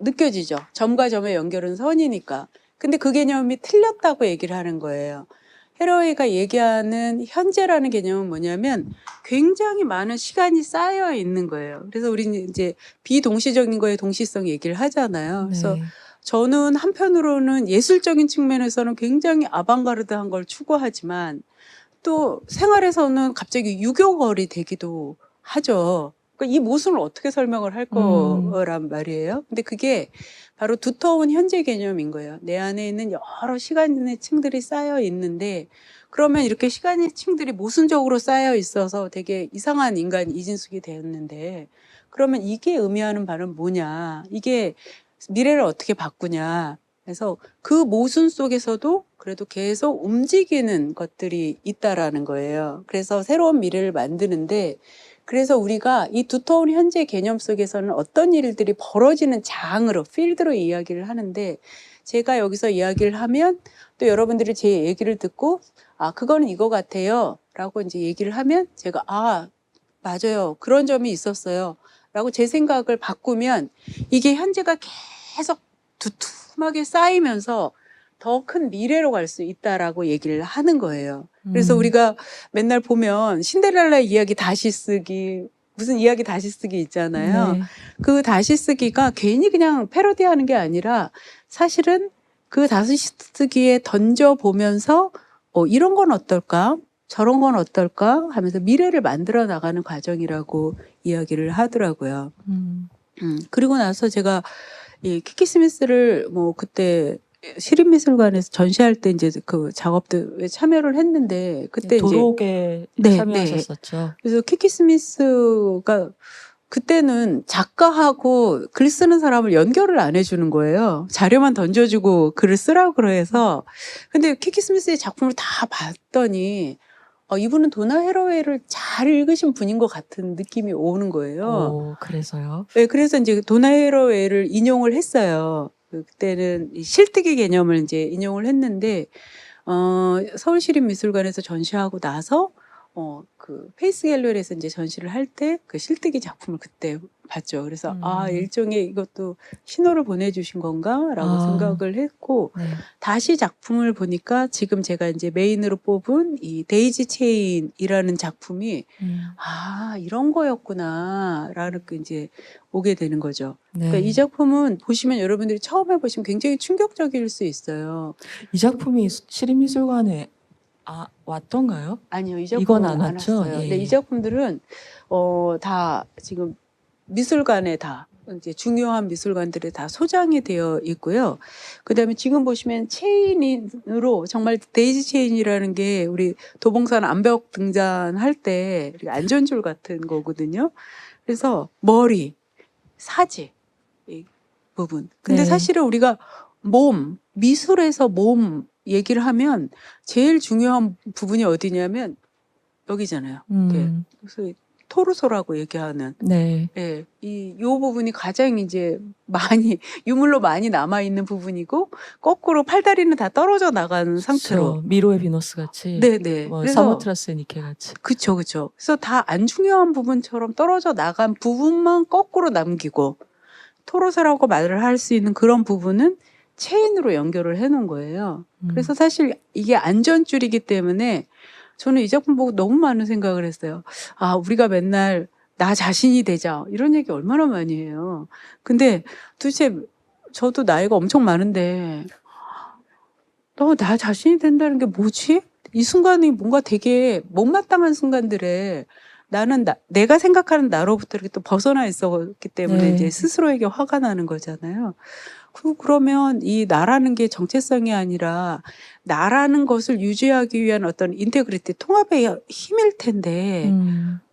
느껴지죠. 점과 점의 연결은 선이니까. 근데 그 개념이 틀렸다고 얘기를 하는 거예요. 헤러웨이가 얘기하는 현재라는 개념은 뭐냐면 굉장히 많은 시간이 쌓여 있는 거예요. 그래서 우리는 이제 비동시적인 거에 동시성 얘기를 하잖아요. 그래서 네. 저는 한편으로는 예술적인 측면에서는 굉장히 아방가르드한 걸 추구하지만 또 생활에서는 갑자기 유교걸이 되기도 하죠. 그러니까 이 모순을 어떻게 설명을 할 거란 말이에요. 근데 그게 바로 두터운 현재 개념인 거예요. 내 안에 있는 여러 시간의 층들이 쌓여 있는데 그러면 이렇게 시간의 층들이 모순적으로 쌓여 있어서 되게 이상한 인간 이진숙이 되었는데 그러면 이게 의미하는 바는 뭐냐. 이게 미래를 어떻게 바꾸냐. 그래서 그 모순 속에서도 그래도 계속 움직이는 것들이 있다라는 거예요. 그래서 새로운 미래를 만드는데 그래서 우리가 이 두터운 현재 개념 속에서는 어떤 일들이 벌어지는 장으로, 필드로 이야기를 하는데 제가 여기서 이야기를 하면 또 여러분들이 제 얘기를 듣고 아, 그거는 이거 같아요. 라고 이제 얘기를 하면 제가 아, 맞아요. 그런 점이 있었어요. 라고 제 생각을 바꾸면 이게 현재가 계속 두툼하게 쌓이면서 더 큰 미래로 갈 수 있다라고 얘기를 하는 거예요. 그래서 우리가 맨날 보면 신데렐라 이야기 다시 쓰기, 무슨 이야기 다시 쓰기 있잖아요. 네. 그 다시 쓰기가 괜히 그냥 패러디하는 게 아니라 사실은 그 다시 쓰기에 던져보면서 이런 건 어떨까? 저런 건 어떨까? 하면서 미래를 만들어 나가는 과정이라고 이야기를 하더라고요. 그리고 나서 제가 이 키키 스미스를 뭐 그때 시립미술관에서 전시할 때 이제 그 작업도 참여를 했는데 그때 이제 도록에 네, 참여하셨었죠. 그래서 키키 스미스가 그때는 작가하고 글 쓰는 사람을 연결을 안 해주는 거예요. 자료만 던져주고 글을 쓰라고 그래서 근데 키키 스미스의 작품을 다 봤더니 이분은 도나 헤러웨이를 잘 읽으신 분인 것 같은 느낌이 오는 거예요. 그래서요. 네, 그래서 이제 도나 헤러웨이를 인용을 했어요. 그때는 이 실뜨기 개념을 이제 인용을 했는데, 서울시립미술관에서 전시하고 나서, 그 페이스 갤러리에서 이제 전시를 할 때 그 실뜨기 작품을 그때 봤죠. 그래서 일종의 이것도 신호를 보내주신 건가라고 생각을 했고, 네. 다시 작품을 보니까 지금 제가 이제 메인으로 뽑은 이 데이지 체인이라는 작품이 이런 거였구나라는 그 이제 오게 되는 거죠. 네. 그러니까 이 작품은 보시면 여러분들이 처음 해보시면 굉장히 충격적일 수 있어요. 이 작품이 시립미술관에 왔던가요? 아니요, 이 이건 작품은 안 안 왔죠? 왔어요. 예. 근데 이 작품들은 다 지금 미술관에 다 이제 중요한 미술관들에 다 소장이 되어 있고요. 그다음에 지금 보시면 체인으로 정말 데이지 체인이라는 게 우리 도봉산 암벽 등잔할 때 안전줄 같은 거거든요. 그래서 머리, 사지 이 부분. 근데 네. 사실은 우리가 미술에서 몸 얘기를 하면 제일 중요한 부분이 어디냐면 여기잖아요. 그래서 토르소라고 얘기하는. 네. 예, 요 부분이 가장 이제 많이, 유물로 많이 남아있는 부분이고, 거꾸로 팔다리는 다 떨어져 나가는 상태로. 그렇죠. 미로의 비너스 같이. 네네. 뭐 그래서, 사모트라스 니케 같이. 그쵸. 그래서 다 안 중요한 부분처럼 떨어져 나간 부분만 거꾸로 남기고, 토르소라고 말을 할 수 있는 그런 부분은 체인으로 연결을 해 놓은 거예요. 그래서 사실 이게 안전줄이기 때문에 저는 이 작품 보고 너무 많은 생각을 했어요. 우리가 맨날 나 자신이 되자 이런 얘기 얼마나 많이 해요. 근데 도대체 저도 나이가 엄청 많은데 나 자신이 된다는 게 뭐지? 이 순간이 뭔가 되게 못마땅한 순간들에 나는 내가 생각하는 나로부터 이렇게 또 벗어나 있었기 때문에 네. 이제 스스로에게 화가 나는 거잖아요. 그러면 이 나라는 게 정체성이 아니라 나라는 것을 유지하기 위한 어떤 인테그리티, 통합의 힘일 텐데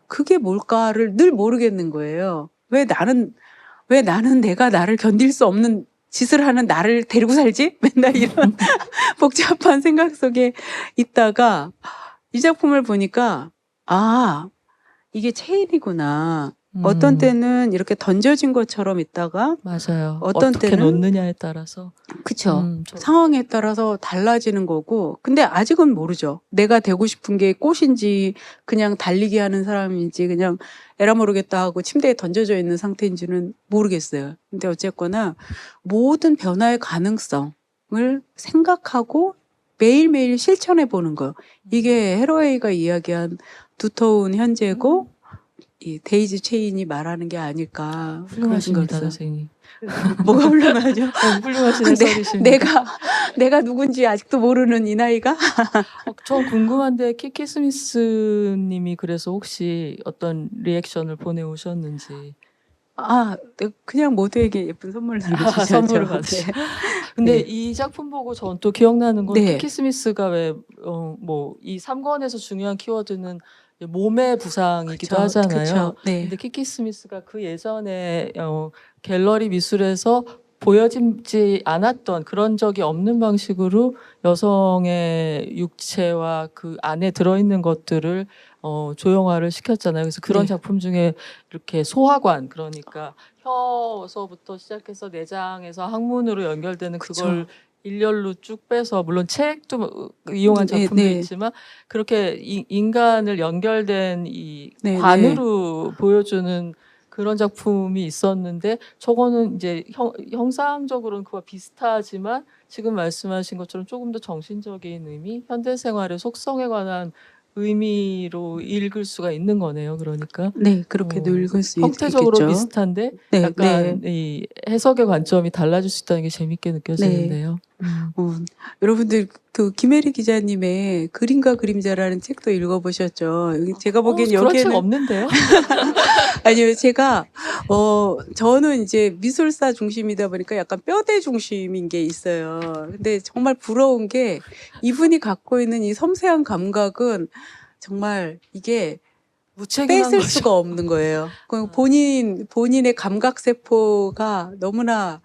그게 뭘까를 늘 모르겠는 거예요. 왜 나는 내가 나를 견딜 수 없는 짓을 하는 나를 데리고 살지? 맨날 이런 복잡한 생각 속에 있다가 이 작품을 보니까 아, 이게 체인이구나. 어떤 때는 이렇게 던져진 것처럼 있다가 맞아요. 어떤 어떻게 때는 놓느냐에 따라서. 그쵸. 상황에 따라서 달라지는 거고. 근데 아직은 모르죠. 내가 되고 싶은 게 꽃인지 그냥 달리기 하는 사람인지 그냥 에라 모르겠다 하고 침대에 던져져 있는 상태인지는 모르겠어요. 근데 어쨌거나 모든 변화의 가능성을 생각하고 매일매일 실천해 보는 거. 이게 헤러웨이가 이야기한 두터운 현재고 이 데이지 체인이 말하는 게 아닐까 그런 생각이 훌륭하십니다, 들어요. 선생님. 뭐가 훌륭하죠? 훌륭하신 해설이십니다. 내가 누군지 아직도 모르는 이 나이가? 전 궁금한데 키키 스미스님이 그래서 혹시 어떤 리액션을 보내오셨는지. 그냥 모두에게 예쁜 선물을 주셔야죠. 선물을 받으시. 네. 근데 네. 이 작품 보고 전 또 기억나는 건 네. 키키 스미스가 왜 뭐 이 3권에서 중요한 키워드는 몸의 부상이기도 하잖아요. 그쵸. 네. 근데 키키 스미스가 그 예전에 갤러리 미술에서 보여지지 않았던 그런 적이 없는 방식으로 여성의 육체와 그 안에 들어있는 것들을 조형화를 시켰잖아요. 그래서 그런 네. 작품 중에 이렇게 소화관, 그러니까 혀서부터 시작해서 내장에서 항문으로 연결되는 그걸 그쵸. 일렬로 쭉 빼서, 물론 책도 이용한 네, 작품도 네. 있지만 그렇게 인간을 연결된 이 네, 관으로 보여주는 그런 작품이 있었는데, 저거는 이제 형상적으로는 그와 비슷하지만 지금 말씀하신 것처럼 조금 더 정신적인 의미, 현대 생활의 속성에 관한 의미로 읽을 수가 있는 거네요. 그러니까 네, 그렇게도 읽을 수 형태적으로 있겠죠. 비슷한데 네, 약간 네. 이 해석의 관점이 달라질 수 있다는 게 재밌게 느껴지는데요. 여러분들 그 김혜리 기자님의 그림과 그림자라는 책도 읽어보셨죠? 제가 보기엔 그런 책 여기에는 없는데요? 아니요, 저는 이제 미술사 중심이다 보니까 약간 뼈대 중심인 게 있어요. 근데 정말 부러운 게 이분이 갖고 있는 이 섬세한 감각은 정말 이게 무책임한 뺏을 거죠. 수가 없는 거예요. 본인의 감각 세포가 너무나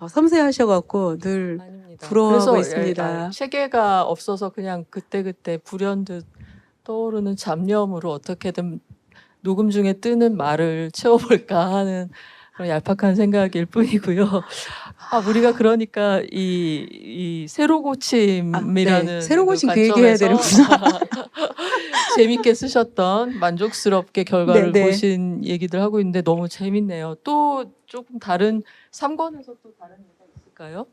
섬세하셔갖고 늘 아닙니다. 부러워하고 그래서 있습니다. 체계가 없어서 그냥 그때그때 불현듯 떠오르는 잡념으로 어떻게든 녹음 중에 뜨는 말을 채워볼까 하는 그런 얄팍한 생각일 뿐이고요. 우리가 그러니까 이 새로 고침이라는 네. 새로 고침 그 관점에서 얘기해야 되는구나. 재밌게 쓰셨던, 만족스럽게 결과를 네, 네. 보신 얘기들 하고 있는데 너무 재밌네요. 또 조금 다른 3권에서 또 다른 얘기가 있을까요?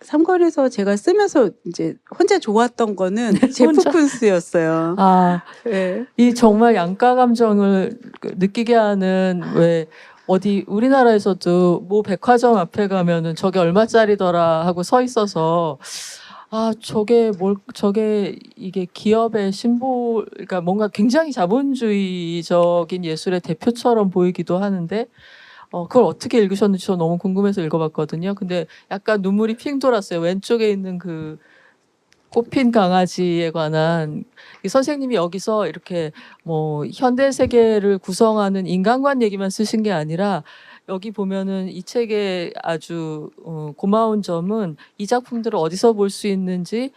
3권에서 제가 쓰면서 이제 혼자 좋았던 거는 제프 혼자? 쿤스였어요. 네. 이 정말 양가 감정을 느끼게 하는, 왜 어디 우리나라에서도 뭐 백화점 앞에 가면은 저게 얼마짜리더라 하고 서 있어서 저게 이게 기업의 심볼, 그러니까 뭔가 굉장히 자본주의적인 예술의 대표처럼 보이기도 하는데 그걸 어떻게 읽으셨는지 저 너무 궁금해서 읽어봤거든요. 근데 약간 눈물이 핑 돌았어요. 왼쪽에 있는 그 꽃핀 강아지에 관한, 이 선생님이 여기서 이렇게 뭐 현대 세계를 구성하는 인간관 얘기만 쓰신 게 아니라, 여기 보면은 이 책의 아주 고마운 점은 이 작품들을 어디서 볼 수 있는지,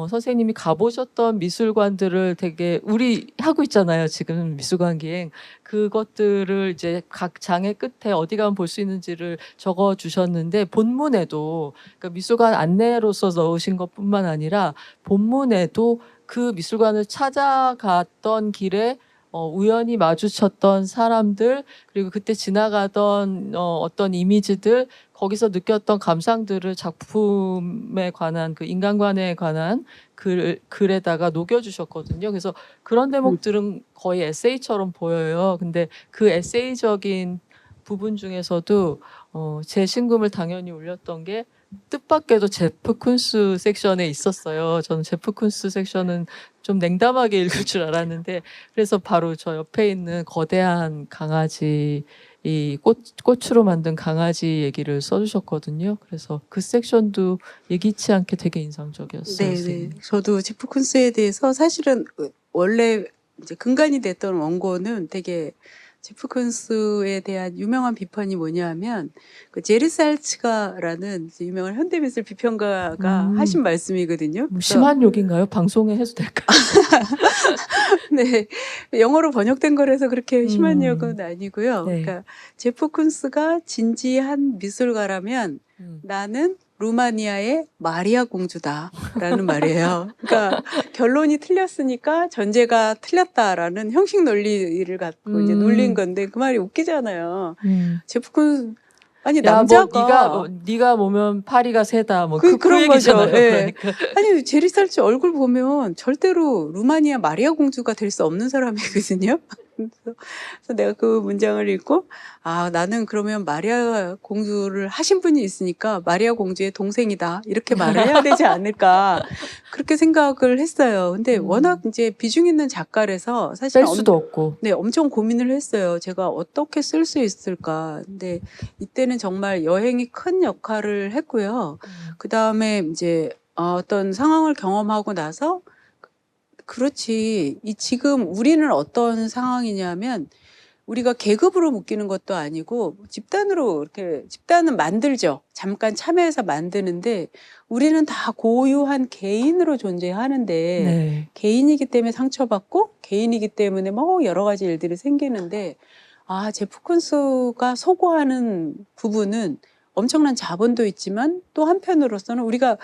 선생님이 가보셨던 미술관들을 되게, 우리 하고 있잖아요 지금 미술관 기행, 그것들을 이제 각 장의 끝에 어디 가면 볼 수 있는지를 적어 주셨는데, 본문에도, 그러니까 미술관 안내로서 넣으신 것뿐만 아니라 본문에도 그 미술관을 찾아갔던 길에 우연히 마주쳤던 사람들, 그리고 그때 지나가던 어떤 이미지들, 거기서 느꼈던 감상들을 작품에 관한, 그 인간관에 관한 글에다가 녹여주셨거든요. 그래서 그런 대목들은 거의 에세이처럼 보여요. 근데 그 에세이적인 부분 중에서도 제 심금을 당연히 울렸던 게, 뜻밖에도 제프 쿤스 섹션에 있었어요. 저는 제프 쿤스 섹션은 좀 냉담하게 읽을 줄 알았는데, 그래서 바로 저 옆에 있는 거대한 강아지의 이 꽃으로 만든 강아지 얘기를 써주셨거든요. 그래서 그 섹션도 예기치 않게 되게 인상적이었어요. 네, 네. 선생님. 저도 지프 쿤스에 대해서 사실은 원래 이제 근간이 됐던 원고는 되게 지프 쿤스에 대한 유명한 비판이 뭐냐면 그 제리 살츠가라는 이제 유명한 현대미술 비평가가 하신 말씀이거든요. 뭐 그래서 심한 욕인가요? 방송에 해도 될까요? 네, 영어로 번역된 거라서 그렇게 심한 음. 욕은 아니고요. 네. 그러니까 제프 쿤스가 진지한 미술가라면 나는 루마니아의 마리아 공주다라는 말이에요. 그러니까 결론이 틀렸으니까 전제가 틀렸다라는 형식 논리를 갖고 이제 놀린 건데 그 말이 웃기잖아요. 제프 쿤스 아니 야, 남자가 뭐 네가 보면 파리가 새다. 뭐 그런 얘기잖아요. 거죠. 예. 그러니까. 아니 제리 살츠 얼굴 보면 절대로 루마니아 마리아 공주가 될 수 없는 사람이거든요. 그래서 내가 그 문장을 읽고 아 나는 그러면 마리아 공주를 하신 분이 있으니까 마리아 공주의 동생이다 이렇게 말을 해야 되지 않을까 그렇게 생각을 했어요. 근데 워낙 이제 비중 있는 작가라서 사실 뺄 수도 없고. 네, 엄청 고민을 했어요. 제가 어떻게 쓸 수 있을까. 근데 이때는 정말 여행이 큰 역할을 했고요. 그 다음에 이제 어떤 상황을 경험하고 나서 그렇지. 지금 우리는 어떤 상황이냐면 우리가 계급으로 묶이는 것도 아니고 집단으로 이렇게 집단은 만들죠. 잠깐 참여해서 만드는데 우리는 다 고유한 개인으로 존재하는데 네. 개인이기 때문에 상처받고 개인이기 때문에 뭐 여러 가지 일들이 생기는데 아, 제프 쿤스가 소고하는 부분은 엄청난 자본도 있지만 또 한편으로서는 우리가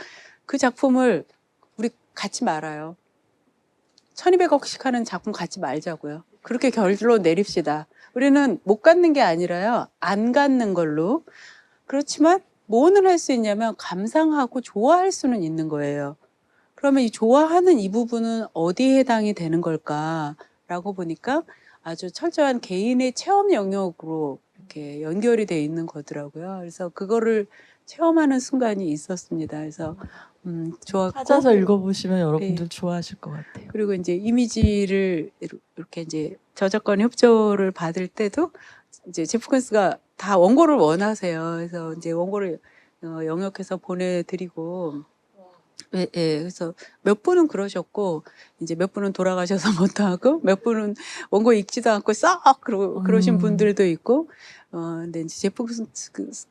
그 작품을 우리 갖지 말아요. 1200억씩 하는 작품 갖지 말자고요. 그렇게 결론 내립시다. 우리는 못 갖는 게 아니라요. 안 갖는 걸로. 그렇지만 뭐는 할 수 있냐면 감상하고 좋아할 수는 있는 거예요. 그러면 이 좋아하는 이 부분은 어디에 해당이 되는 걸까라고 보니까 아주 철저한 개인의 체험 영역으로 이렇게 연결이 돼 있는 거더라고요. 그래서 그거를 체험하는 순간이 있었습니다. 그래서 좋았고 찾아서 읽어보시면 여러분들 좋아하실 것 같아요. 그리고 이제 이미지를 이렇게 이제 저작권 협조를 받을 때도 이제 제프 쿤스가 다 원고를 원하세요. 그래서 이제 원고를 영역해서 보내드리고 예, 예. 그래서 몇 분은 그러셨고 이제 몇 분은 돌아가셔서 못하고 몇 분은 원고 읽지도 않고 썩 그러신 분들도 있고 근데 이제 제프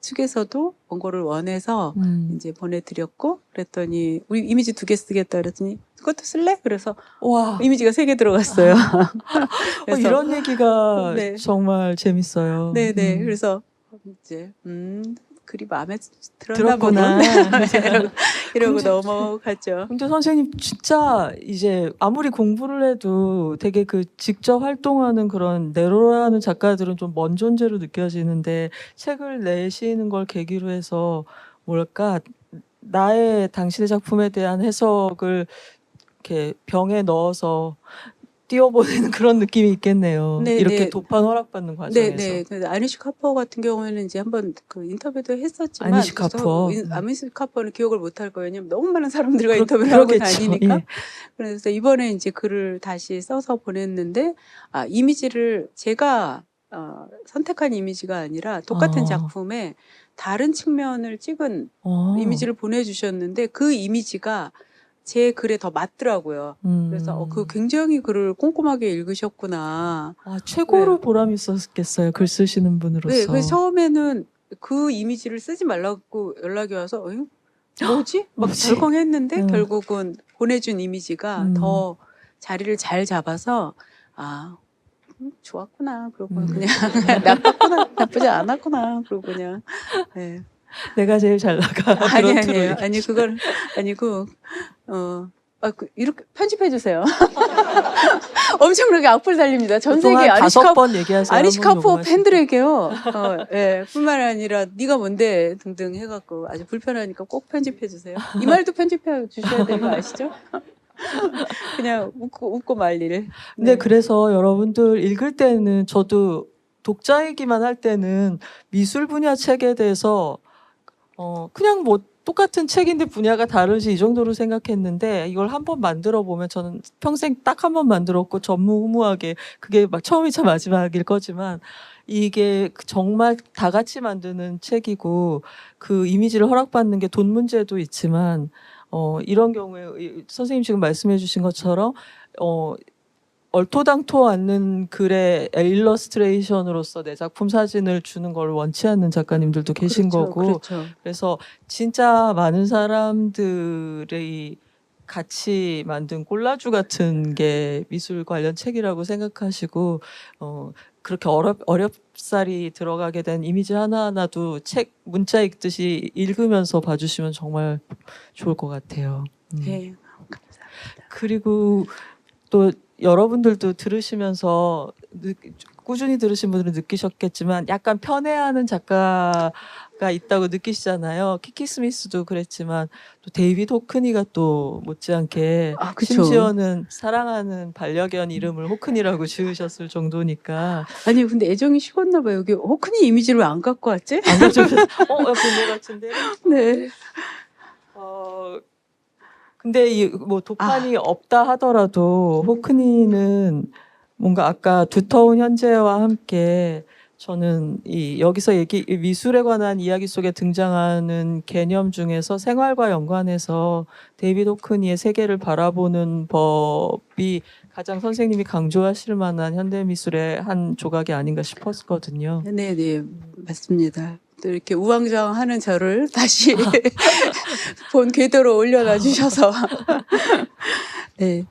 측에서도 원고를 원해서 이제 보내드렸고 그랬더니 우리 이미지 2개 쓰겠다 그랬더니 그것도 쓸래? 그래서 와, 이미지가 3개 들어갔어요. 그래서 이런 얘기가 네. 정말 재밌어요. 네네. 그래서 이제 글이 마음에 들었나 들었구나. 보군. 이러고 근데- 넘어갔죠. 근데 선생님 진짜 이제 아무리 공부를 해도 되게 그 직접 활동하는 그런 네로라는 작가들은 좀 먼 존재로 느껴지는데 책을 내시는 걸 계기로 해서 뭐랄까 나의 당신의 작품에 대한 해석을 이렇게 병에 넣어서 띄워보내는 그런 느낌이 있겠네요. 네, 이렇게 네. 도판 허락받는 과정에서. 네. 그 아니시 카퍼 같은 경우에는 이제 한번 그 인터뷰도 했었지만 아니시 카퍼. 아니시 카퍼는 기억을 못할 거예요. 왜냐면 너무 많은 사람들과 인터뷰를 그러겠죠. 하고 다니니까. 예. 그래서 이번에 이제 글을 다시 써서 보냈는데 이미지를 제가 선택한 이미지가 아니라 똑같은 작품에 다른 측면을 찍은 이미지를 보내주셨는데 그 이미지가 제 글에 더 맞더라고요. 그래서 그 굉장히 글을 꼼꼼하게 읽으셨구나. 최고로 보람이 있었겠어요. 글 쓰시는 분으로서. 네, 그래서 처음에는 그 이미지를 쓰지 말라고 연락이 와서 뭐지? 막 뭐지? 덜컹했는데 결국은 보내준 이미지가 더 자리를 잘 잡아서 좋았구나. 그러고 그냥 나빴구나. 나쁘지 않았구나. 그러고 그냥 네. 내가 제일 잘 나가. 아니에요. 아니 그건 아니고 이렇게 편집해 주세요. 엄청나게 악플 달립니다. 전 세계 번 얘기하세요. 아니시카포 팬들에게요. 예, 뿐만 아니라 네가 뭔데 등등 해갖고 아주 불편하니까 꼭 편집해 주세요. 이 말도 편집해 주셔야 되는 거 아시죠? 그냥 웃고 말일. 네, 그래서 여러분들 읽을 때는 저도 독자이기만 할 때는 미술 분야 책에 대해서 그냥 뭐 똑같은 책인데 분야가 다르지 이 정도로 생각했는데 이걸 한 번 만들어 보면 저는 평생 딱 한 번 만들었고 전무후무하게 그게 막 처음이자 마지막일 거지만 이게 정말 다 같이 만드는 책이고 그 이미지를 허락받는 게 돈 문제도 있지만 이런 경우에 선생님 지금 말씀해 주신 것처럼 얼토당토 않는 글의 일러스트레이션으로서 내 작품 사진을 주는 걸 원치 않는 작가님들도 계신 그렇죠, 거고 그렇죠. 그래서 진짜 많은 사람들이 같이 만든 콜라주 같은 게 미술 관련 책이라고 생각하시고 그렇게 어렵사리 들어가게 된 이미지 하나하나도 책 문자 읽듯이 읽으면서 봐주시면 정말 좋을 것 같아요. 네. 그리고 또 여러분들도 들으시면서 꾸준히 들으신 분들은 느끼셨겠지만 약간 편애하는 작가가 있다고 느끼시잖아요. 키키 스미스도 그랬지만 또 데이비드 호크니가 또 못지않게 아, 그쵸. 심지어는 사랑하는 반려견 이름을 호크니라고 지으셨을 정도니까 아니 근데 애정이 식었나 봐요. 여기 호크니 이미지를 왜 안 갖고 왔지? 안 가져오셨 본것 같은데 네. 근데 이 뭐 도판이 없다 하더라도 호크니는 뭔가 아까 두터운 현재와 함께 저는 이 여기서 이 미술에 관한 이야기 속에 등장하는 개념 중에서 생활과 연관해서 데이비드 호크니의 세계를 바라보는 법이 가장 선생님이 강조하실 만한 현대 미술의 한 조각이 아닌가 싶었거든요. 네, 네, 맞습니다. 또 이렇게 우왕좌왕하는 저를 다시 본 궤도로 올려놔 주셔서 네,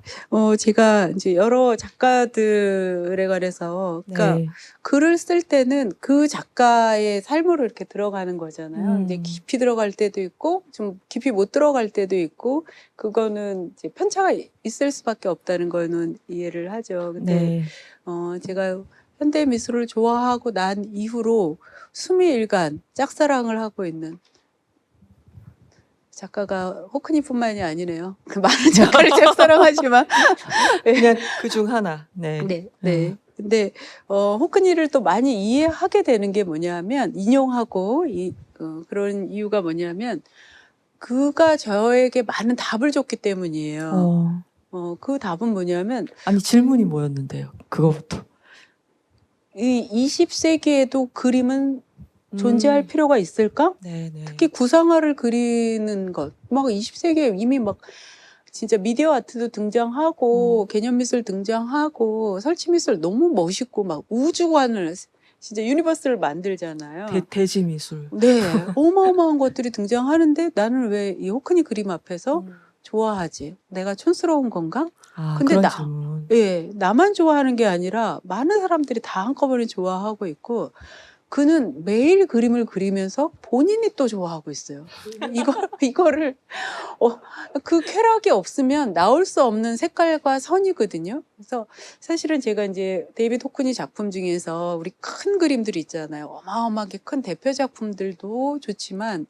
제가 이제 여러 작가들에 관해서 그러니까 네. 글을 쓸 때는 그 작가의 삶으로 이렇게 들어가는 거잖아요. 이제 음. 깊이 들어갈 때도 있고 좀 깊이 못 들어갈 때도 있고 그거는 이제 편차가 있을 수밖에 없다는 거는 이해를 하죠. 근데 네. 제가 현대 미술을 좋아하고 난 이후로 수미일관 짝사랑을 하고 있는 작가가 호크니뿐만이 아니네요. 그 많은 작가를 짝사랑하지만 그냥 그중 하나. 네. 네, 네. 근데 호크니를 또 많이 이해하게 되는 게 뭐냐면 인용하고 그런 이유가 뭐냐면 그가 저에게 많은 답을 줬기 때문이에요. 그 답은 뭐냐면 아니 질문이 뭐였는데요? 그거부터. 이 20세기에도 그림은 존재할 필요가 있을까? 네네. 특히 구상화를 그리는 것. 막 20세기에 이미 막 진짜 미디어 아트도 등장하고 개념 미술 등장하고 설치 미술 너무 멋있고 막 우주관을 진짜 유니버스를 만들잖아요. 대지 미술. 네, 어마어마한 것들이 등장하는데 나는 왜 이 호크니 그림 앞에서 좋아하지? 내가 촌스러운 건가? 근데 그런 질문. 예, 나만 좋아하는 게 아니라 많은 사람들이 다 한꺼번에 좋아하고 있고 그는 매일 그림을 그리면서 본인이 또 좋아하고 있어요. 이거를 그 쾌락이 없으면 나올 수 없는 색깔과 선이거든요. 그래서 사실은 제가 이제 데이비드 호크니 작품 중에서 우리 큰 그림들이 있잖아요. 어마어마하게 큰 대표 작품들도 좋지만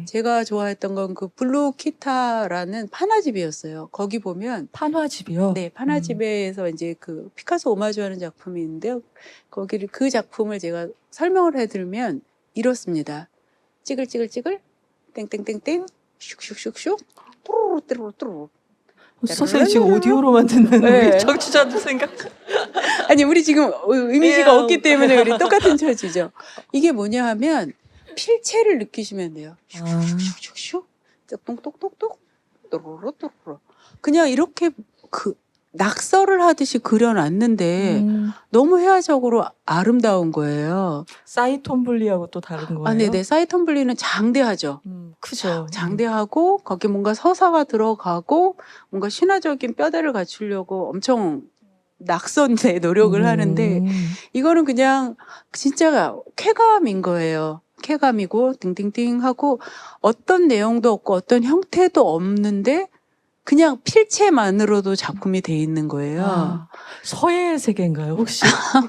제가 좋아했던 건 그 블루 키타라는 판화집이었어요. 거기 보면 판화집이요? 네, 판화집에서 이제 그 피카소 오마주하는 작품이 있는데요. 거기를 그 작품을 제가 설명을 해드리면 이렇습니다. 찌글찌글찌글 땡땡땡땡 슉슉슉슉 뚜루루뚜루뚜루. 선생님 지금 오디오로만 듣는 네. 우리 청취자들 생각. 아니 우리 지금 이미지가 예. 없기 때문에 우리 똑같은 처지죠. 이게 뭐냐 하면 필체를 느끼시면 돼요. 슉슉슉슉슉 똑똑똑똑 뚜루루뚜루. 그냥 이렇게 낙서를 하듯이 그려놨는데 너무 회화적으로 아름다운 거예요. 사이톤블리하고 또 다른 거예요? 아, 네네. 사이턴블리는 장대하죠. 크죠. 장대하고 거기 뭔가 서사가 들어가고 뭔가 신화적인 뼈대를 갖추려고 엄청 낙선제 노력을 하는데 이거는 그냥 진짜 쾌감인 거예요. 쾌감이고 띵띵띵 하고 어떤 내용도 없고 어떤 형태도 없는데 그냥 필체만으로도 작품이 돼 있는 거예요. 서예의 세계인가요 혹시?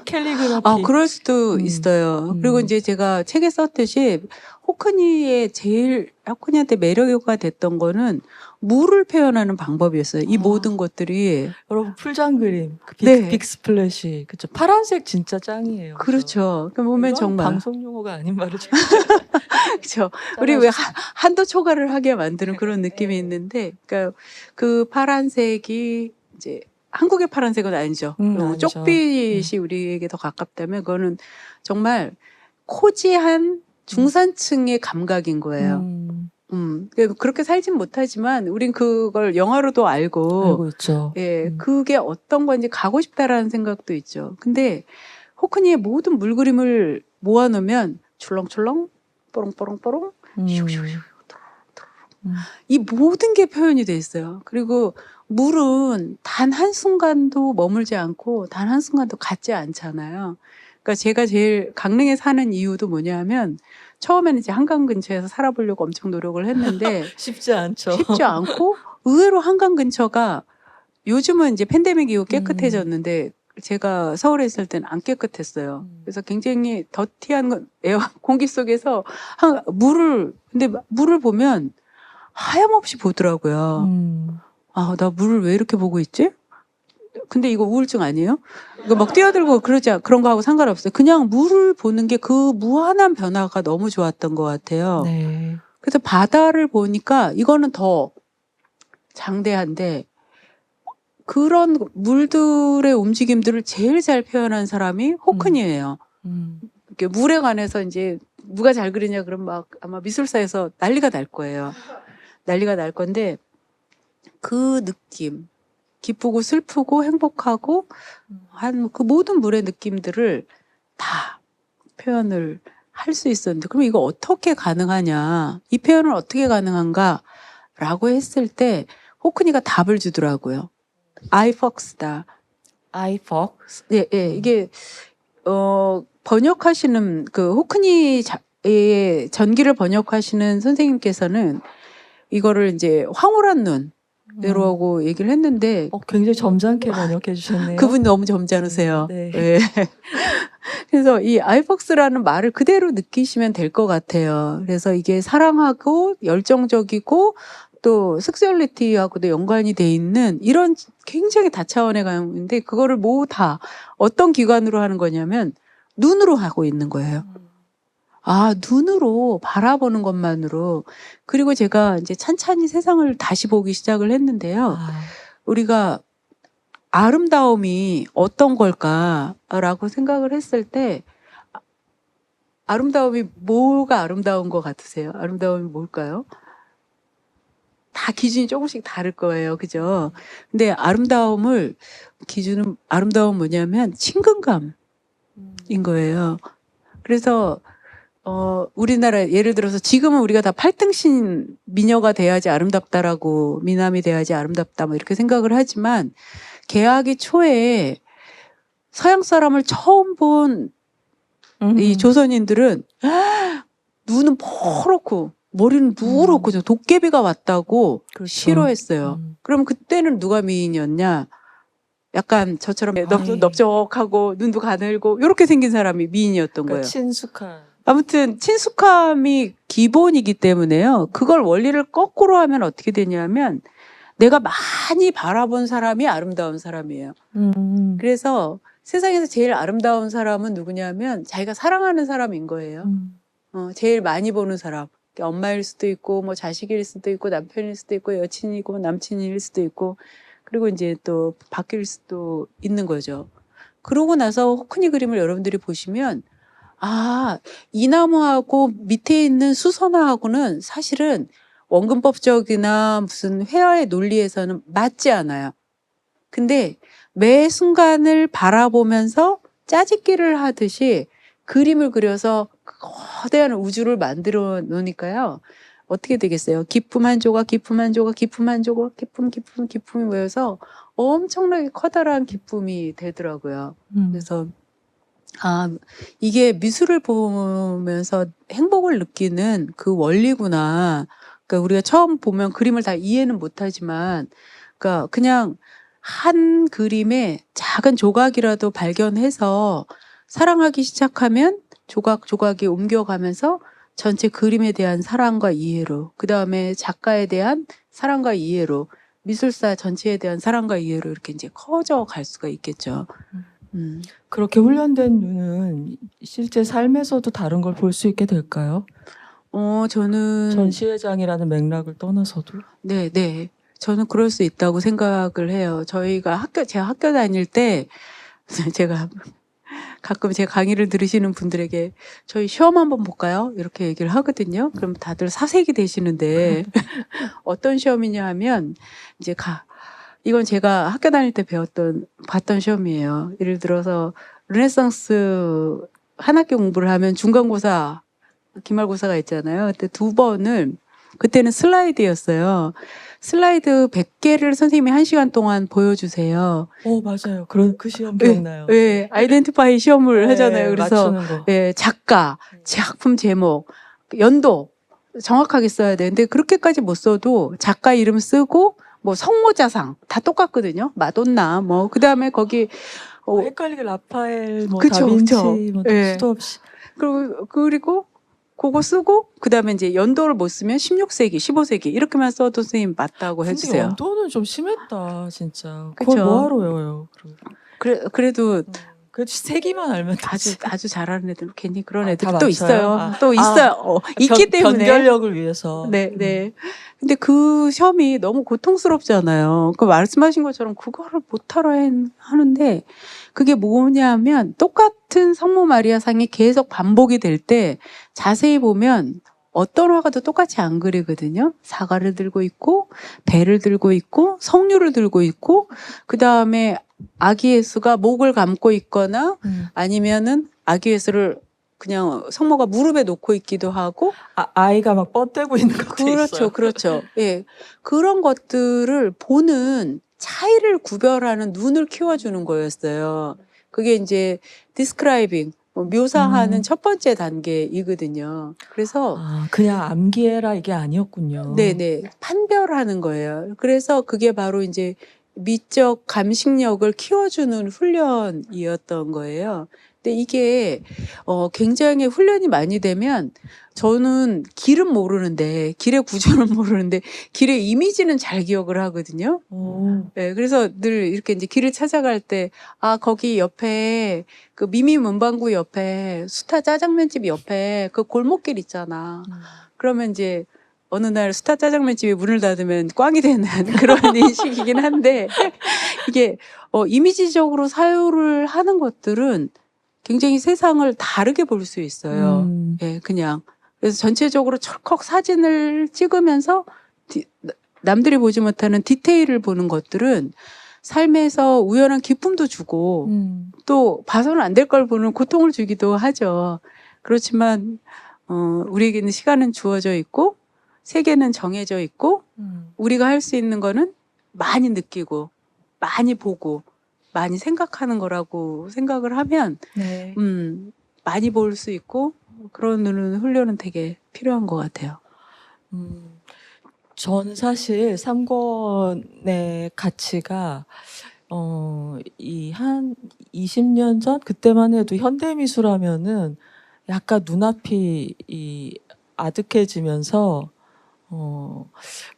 캘리그라피. 그럴 수도 있어요. 그리고 이제 제가 책에 썼듯이 호크니한테 매력이 됐던 거는 물을 표현하는 방법이었어요. 이 아. 모든 것들이. 여러분 풀장 그림, 그 네. 빅 스플래시, 그쵸? 파란색 진짜 짱이에요. 그죠? 그렇죠. 그러니까 보면 이건 정말 방송 용어가 아닌 말을 좀 그렇죠. 우리 왜 잘하셨어요. 한도 초과를 하게 만드는 그런 느낌이 네. 있는데, 그러니까 그 파란색이 이제 한국의 파란색은 아니죠. 아니죠. 쪽빛이 우리에게 더 가깝다면 그거는 정말 코지한 중산층의 감각인 거예요. 그렇게 살진 못하지만 우린 그걸 영화로도 알고 있죠. 예, 그게 어떤 건지 가고 싶다라는 생각도 있죠. 근데 호크니의 모든 물그림을 모아놓으면 출렁출렁, 뽀롱뽀롱뽀롱, 슉슉슉, 이 모든 게 표현이 돼 있어요. 그리고 물은 단 한순간도 머물지 않고 단 한순간도 같지 않잖아요. 그러니까 제가 제일 강릉에 사는 이유도 뭐냐면 처음에는 이제 한강 근처에서 살아보려고 엄청 노력을 했는데 쉽지 않죠. 쉽지 않고 의외로 한강 근처가 요즘은 이제 팬데믹 이후 깨끗해졌는데 제가 서울에 있을 때는 안 깨끗했어요. 그래서 굉장히 더티한 공기 속에서 근데 물을 보면 하염없이 보더라고요. 아, 나 물을 왜 이렇게 보고 있지? 근데 이거 우울증 아니에요? 이거 막 뛰어들고 그런 거 하고 상관없어요. 그냥 물을 보는 게 그 무한한 변화가 너무 좋았던 것 같아요. 네. 그래서 바다를 보니까 이거는 더 장대한데 그런 물들의 움직임들을 제일 잘 표현한 사람이 호크니예요. 이렇게 물에 관해서 이제 누가 잘 그리냐 그러면 막 아마 미술사에서 난리가 날 거예요. 난리가 날 건데 그 느낌, 기쁘고 슬프고 행복하고 한 그 모든 물의 느낌들을 다 표현을 할 수 있었는데 그럼 이거 어떻게 가능하냐? 이 표현을 어떻게 가능한가라고 했을 때 호크니가 답을 주더라고요. 아이폭스다. 아이폭스. 예, 예. 이게 번역하시는 그 호크니의 전기를 번역하시는 선생님께서는 이거를 이제 황홀한 눈이라고 얘기를 했는데 굉장히 점잖게 번역해 주셨네요. 그분이 너무 점잖으세요. 네. 예. 그래서 이 아이폭스라는 말을 그대로 느끼시면 될 것 같아요. 그래서 이게 사랑하고 열정적이고 또 섹슈얼리티하고도 연관이 돼 있는 이런 굉장히 다차원의 감인데 그거를 모두 다 어떤 기관으로 하는 거냐면 눈으로 하고 있는 거예요. 아, 눈으로 바라보는 것만으로. 그리고 제가 이제 찬찬히 세상을 다시 보기 시작을 했는데요. 우리가 아름다움이 어떤 걸까라고 생각을 했을 때 아름다움이 뭐가 아름다운 것 같으세요? 아름다움이 뭘까요? 다 기준이 조금씩 다를 거예요. 그죠? 근데 아름다움은 뭐냐면 친근감인 거예요. 그래서 우리나라 예를 들어서 지금은 우리가 다 팔등신 미녀가 돼야지 아름답다라고 미남이 돼야지 아름답다 뭐 이렇게 생각을 하지만 개화기 초에 서양 사람을 처음 본 이 조선인들은 눈은 퍼렇고 머리는 누렇고 저 도깨비가 왔다고 그렇죠. 싫어했어요. 그럼 그때는 누가 미인이었냐? 약간 저처럼 넓적하고 눈도 가늘고 이렇게 생긴 사람이 미인이었던 거예요. 친숙한. 아무튼 친숙함이 기본이기 때문에요. 그걸 원리를 거꾸로 하면 어떻게 되냐면 내가 많이 바라본 사람이 아름다운 사람이에요. 그래서 세상에서 제일 아름다운 사람은 누구냐면 자기가 사랑하는 사람인 거예요. 제일 많이 보는 사람. 엄마일 수도 있고 뭐 자식일 수도 있고 남편일 수도 있고 여친이고 남친일 수도 있고 그리고 이제 또 바뀔 수도 있는 거죠. 그러고 나서 호크니 그림을 여러분들이 보시면 아, 이 나무하고 밑에 있는 수선화하고는 사실은 원근법적이나 무슨 회화의 논리에서는 맞지 않아요. 근데 매 순간을 바라보면서 짜집기를 하듯이 그림을 그려서 거대한 우주를 만들어 놓으니까요. 어떻게 되겠어요? 기품 한 조각, 기품 한 조각, 기품 한 조각, 기품이 모여서 엄청나게 커다란 기품이 되더라고요. 그래서 아, 이게 미술을 보면서 행복을 느끼는 그 원리구나. 그러니까 우리가 처음 보면 그림을 다 이해는 못하지만, 그러니까 그냥 한 그림의 작은 조각이라도 발견해서 사랑하기 시작하면 조각조각이 옮겨가면서 전체 그림에 대한 사랑과 이해로, 그 다음에 작가에 대한 사랑과 이해로, 미술사 전체에 대한 사랑과 이해로 이렇게 이제 커져 갈 수가 있겠죠. 그렇게 훈련된 눈은 실제 삶에서도 다른 걸 볼 수 있게 될까요? 저는 전시회장이라는 맥락을 떠나서도. 네, 네. 저는 그럴 수 있다고 생각을 해요. 제가 학교 다닐 때 제가 가끔 제 강의를 들으시는 분들에게 저희 시험 한번 볼까요? 이렇게 얘기를 하거든요. 그럼 다들 사색이 되시는데 어떤 시험이냐 하면 이제 이건 제가 학교 다닐 때 봤던 시험이에요. 예를 들어서 르네상스 한 학기 공부를 하면 중간고사, 기말고사가 있잖아요. 그때 그때는 슬라이드였어요. 슬라이드 100개를 선생님이 1시간 동안 보여주세요. 맞아요. 그 시험 기억나요. 네, 아이덴티파이 시험을 하잖아요. 그래서 맞추는 거. 작가, 작품 제목, 연도 정확하게 써야 되는데 그렇게까지 못 써도 작가 이름 쓰고 뭐 성모자상 다 똑같거든요. 마돈나 뭐 그다음에 거기 헷갈리게 라파엘, 뭐 그쵸, 다빈치, 그쵸. 뭐 예. 수도 없이. 그리고 그거 쓰고 그다음에 이제 연도를 못 쓰면 16세기, 15세기 이렇게만 써도 선생님 맞다고 근데 해주세요. 연도는 좀 심했다, 진짜. 그쵸. 그걸 뭐하러 외워요? 그래도 그 세기만 알면 되지. 아주 잘하는 애들 괜히 그런 아, 애들 다 또 맞춰요? 있어요. 또 있어요. 있기 변- 때문에. 변별력을 위해서. 네, 네. 근데 그 시험이 너무 고통스럽잖아요. 그 말씀하신 것처럼 그거를 못하러 하는데 그게 뭐냐면 똑같은 성모 마리아상이 계속 반복이 될 때 자세히 보면 어떤 화가도 똑같이 안 그리거든요. 사과를 들고 있고 배를 들고 있고 성류를 들고 있고 그 다음에 아기 예수가 목을 감고 있거나 아니면은 아기 예수를 그냥 성모가 무릎에 놓고 있기도 하고 아이가 막 뻗대고 있는 것도 그렇죠, 있어요. 그렇죠. 예, 그런 것들을 보는 차이를 구별하는 눈을 키워주는 거였어요. 그게 이제 describing 묘사하는 첫 번째 단계이거든요. 그래서 그냥 암기해라 이게 아니었군요. 네네 판별하는 거예요. 그래서 그게 바로 이제 미적 감식력을 키워주는 훈련이었던 거예요. 근데 이게 굉장히 훈련이 많이 되면 저는 길은 모르는데 길의 구조는 모르는데 길의 이미지는 잘 기억을 하거든요. 네, 그래서 늘 이렇게 이제 길을 찾아갈 때 거기 옆에 그 미미 문방구 옆에 수타 짜장면집 옆에 그 골목길 있잖아. 그러면 이제 어느 날 수타 짜장면집이 문을 닫으면 꽝이 되는 그런 인식이긴 한데 이게 이미지적으로 사유를 하는 것들은 굉장히 세상을 다르게 볼 수 있어요. 예, 그냥. 그래서 전체적으로 철컥 사진을 찍으면서 남들이 보지 못하는 디테일을 보는 것들은 삶에서 우연한 기쁨도 주고 또 봐서는 안 될 걸 보는 고통을 주기도 하죠. 그렇지만 우리에게는 시간은 주어져 있고 세계는 정해져 있고 우리가 할 수 있는 거는 많이 느끼고 많이 보고 많이 생각하는 거라고 생각을 하면 네. 많이 볼 수 있고 그런 훈련은 되게 필요한 것 같아요. 저는 사실 3권의 가치가 이 한 20년 전 그때만 해도 현대미술하면은 약간 눈앞이 아득해지면서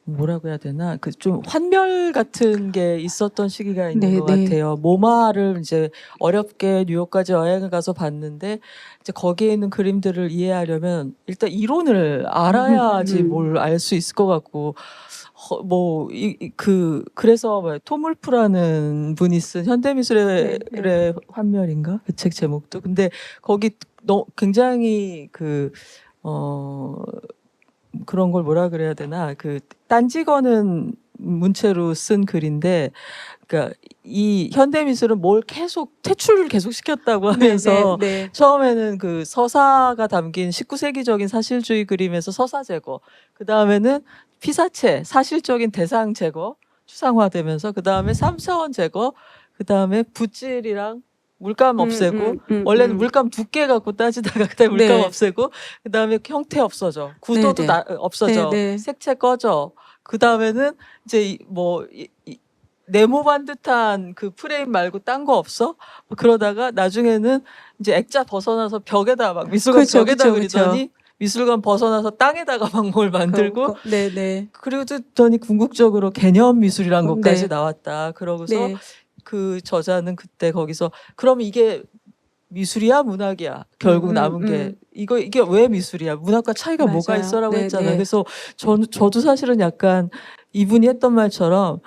뭐라고 해야 되나 그 좀 환멸 같은 게 있었던 시기가 있는 것 같아요. 모마를 이제 어렵게 뉴욕까지 여행을 가서 봤는데 이제 거기에 있는 그림들을 이해하려면 일단 이론을 알아야지 뭘 알 수 있을 것 같고 그래서 톰 울프라는 분이 쓴 현대미술의 환멸인가 그 책 제목도 근데 거기 굉장히 그런 걸 뭐라 그래야 되나 그 딴지 거는 문체로 쓴 글인데 그러니까 이 현대미술은 뭘 퇴출을 계속 시켰다고 하면서 처음에는 그 서사가 담긴 19세기적인 사실주의 그림에서 서사 제거 그 다음에는 피사체 사실적인 대상 제거 추상화되면서 그 다음에 3차원 제거 그 다음에 붓질이랑 물감 없애고 원래는 물감 두께 갖고 따지다가 그다음에 물감 없애고 그다음에 형태 없어져 구도도 없어져 색채 꺼져 그다음에는 이제 네모반 듯한 그 프레임 말고 딴 거 없어 그러다가 나중에는 이제 액자 벗어나서 벽에다 막 미술관 벽에다 그리더니 미술관 벗어나서 땅에다가 막 뭘 만들고 네네. 그러더니 궁극적으로 개념 미술이란 것까지 네. 나왔다. 그러고서 네. 그 저자는 그때 거기서 그럼 이게 미술이야 문학이야 결국 남은 게 이게 왜 미술이야 문학과 차이가 뭐가 맞아요. 있어라고 네, 했잖아요. 네. 그래서 저도 사실은 약간 이분이 했던 말처럼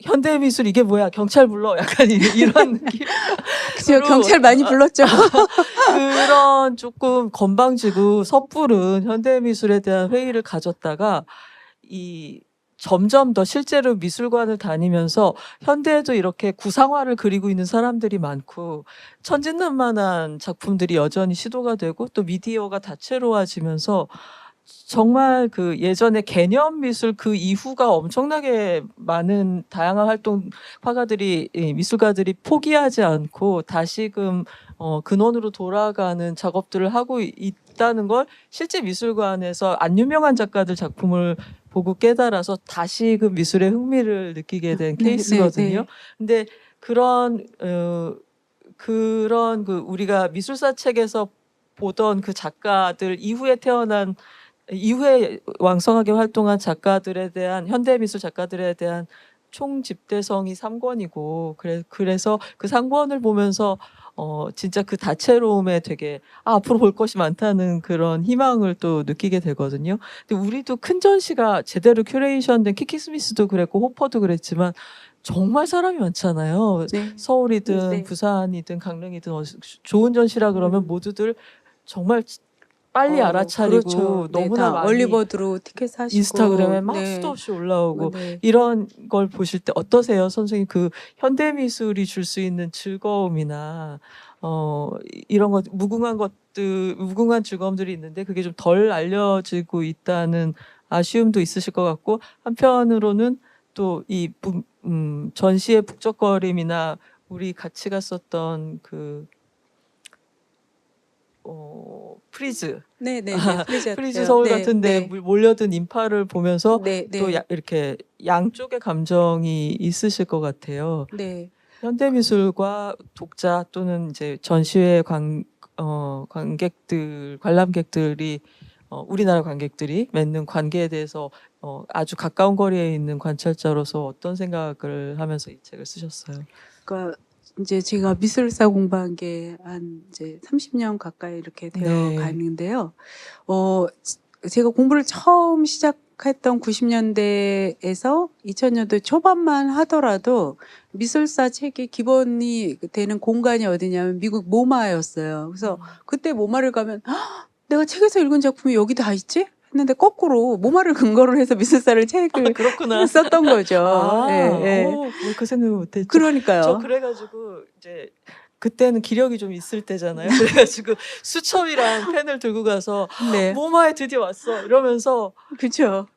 현대 미술 이게 뭐야 경찰 불러 약간 이런 느낌. 그죠. 경찰 많이 불렀죠. 그런 조금 건방지고 섣부른 현대 미술에 대한 회의를 가졌다가 이 점점 더 실제로 미술관을 다니면서 현대에도 이렇게 구상화를 그리고 있는 사람들이 많고 천진난만한 작품들이 여전히 시도가 되고 또 미디어가 다채로워지면서 정말 그 예전에 개념 미술 그 이후가 엄청나게 많은 다양한 활동 화가들이 미술가들이 포기하지 않고 다시금 근원으로 돌아가는 작업들을 하고 있다는 걸 실제 미술관에서 안 유명한 작가들 작품을 보고 깨달아서 다시금 미술에 흥미를 느끼게 된 네, 케이스거든요. 네. 근데 그런 그 우리가 미술사 책에서 보던 그 작가들 이후에 왕성하게 활동한 작가들에 대한 현대미술 작가들에 대한 총집대성이 3권이고 그래서 그 3권을 보면서 진짜 그 다채로움에 되게 앞으로 볼 것이 많다는 그런 희망을 또 느끼게 되거든요. 근데 우리도 큰 전시가 제대로 큐레이션된 키키 스미스도 그랬고 호퍼도 그랬지만 정말 사람이 많잖아요. 네. 서울이든 네. 부산이든 강릉이든 좋은 전시라 그러면 모두들 정말 빨리 알아차리고 그렇죠. 네, 너무나 다 많이 얼리버드로 티켓 사시고 인스타그램에 막 네. 수도 없이 올라오고 네. 이런 걸 보실 때 어떠세요, 선생님? 그 현대 미술이 줄 수 있는 즐거움이나 이런 것 무궁한 즐거움들이 있는데 그게 좀 덜 알려지고 있다는 아쉬움도 있으실 것 같고 한편으로는 또 이 전시의 북적거림이나 우리 같이 갔었던 그 프리즈 네네네. 프리즈 프리즈였대요. 서울 네, 같은데 네. 몰려든 인파를 보면서 네, 또 네. 이렇게 양쪽의 감정이 있으실 것 같아요. 네. 현대미술과 독자 또는 이제 전시회 관람객들이 우리나라 관객들이 맺는 관계에 대해서 아주 가까운 거리에 있는 관찰자로서 어떤 생각을 하면서 이 책을 쓰셨어요? 그러니까 이제 제가 미술사 공부한 게 한 이제 30년 가까이 이렇게 되어 네. 가는데요. 제가 공부를 처음 시작했던 90년대에서 2000년대 초반만 하더라도 미술사 책이 기본이 되는 공간이 어디냐면 미국 모마였어요. 그래서 그때 모마를 가면 "헉, 내가 책에서 읽은 작품이 여기 다 있지? 했는데 거꾸로 모마를 근거로 해서 미술사를 책을 그렇구나. 썼던 거죠. 예, 예. 그 생각을 못했죠. 저 그러니까요. 그래가지고 이제 그때는 기력이 좀 있을 때잖아요. 그래가지고 수첩이랑 펜을 들고 가서 네. 모마에 드디어 왔어 이러면서 그쵸.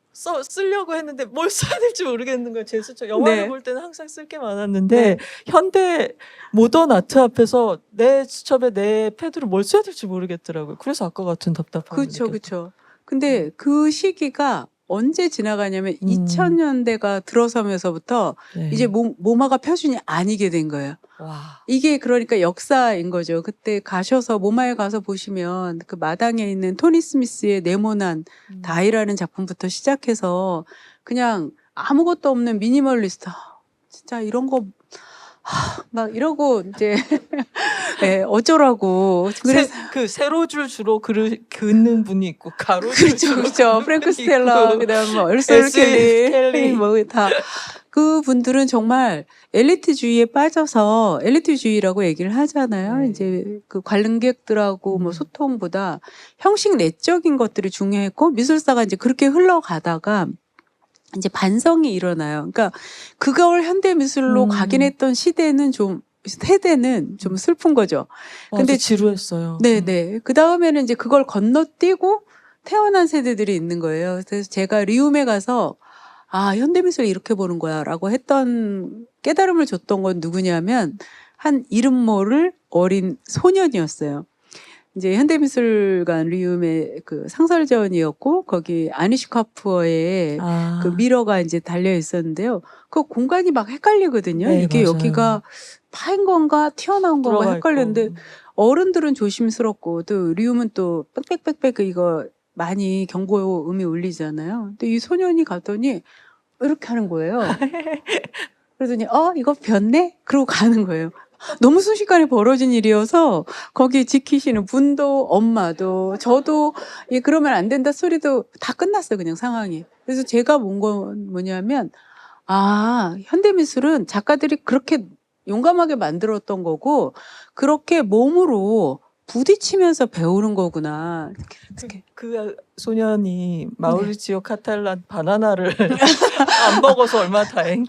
쓰려고 했는데 뭘 써야 될지 모르겠는 거예요. 제 수첩 영화를 네. 볼 때는 항상 쓸 게 많았는데 네. 현대 모던 아트 앞에서 내 수첩에 내 패드로 뭘 써야 될지 모르겠더라고요. 그래서 아까 같은 답답함을 그쵸, 느꼈어요. 그쵸. 근데 그 시기가 언제 지나가냐면 음. 2000년대가 들어서면서부터 이제 네. 모마가 표준이 아니게 된 거예요. 와. 이게 그러니까 역사인 거죠. 그때 가셔서 모마에 가서 보시면 그 마당에 있는 토니 스미스의 네모난 다이라는 작품부터 시작해서 그냥 아무것도 없는 미니멀리스트. 진짜 이런 거 막 이러고 이제 예, 어쩌라고. 그래서 그 세로줄 주로 긋는 분이 있고 가로줄 그렇죠, 주로 그렇죠. 긋는 프랭크 분이 스텔라, 있고 그다음 뭐 엘스 얼솔 켈리, 켈리. 뭐 다 그분들은 정말 엘리트주의에 빠져서 엘리트주의라고 얘기를 하잖아요. 네. 이제 그 관람객들하고 뭐 소통보다 형식 내적인 것들이 중요했고 미술사가 이제 그렇게 흘러가다가 이제 반성이 일어나요. 그러니까 그걸 현대 미술로 각인했던 세대는 좀 슬픈 거죠. 근데 근데 지루했어요. 네네. 그 다음에는 이제 그걸 건너뛰고 태어난 세대들이 있는 거예요. 그래서 제가 리움에 가서 아, 현대미술 이렇게 보는 거야 라고 했던 깨달음을 줬던 건 누구냐면 한 이름 모를 어린 소년이었어요. 이제 현대미술관 리움의 그 상설전이었고 거기 아니시 카푸어의 그 미러가 이제 달려 있었는데요. 그 공간이 막 헷갈리거든요. 네, 이게 맞아요. 여기가 파인 건가 튀어나온 건가 들어가 헷갈렸는데 있고. 어른들은 조심스럽고 또 리움은 또 빽빽빽빽 이거 많이 경고음이 울리잖아요. 근데 이 소년이 갔더니 이렇게 하는 거예요. 그러더니 이거 변네? 그러고 가는 거예요. 너무 순식간에 벌어진 일이어서 거기 지키시는 분도 엄마도 저도 그러면 안 된다 소리도 다 끝났어요. 그냥 상황이. 그래서 제가 본 건 뭐냐면 현대미술은 작가들이 그렇게 용감하게 만들었던 거고 그렇게 몸으로 부딪히면서 배우는 거구나. 그 소년이 마우리치오 카탈란 바나나를 안 먹어서 얼마나 다행.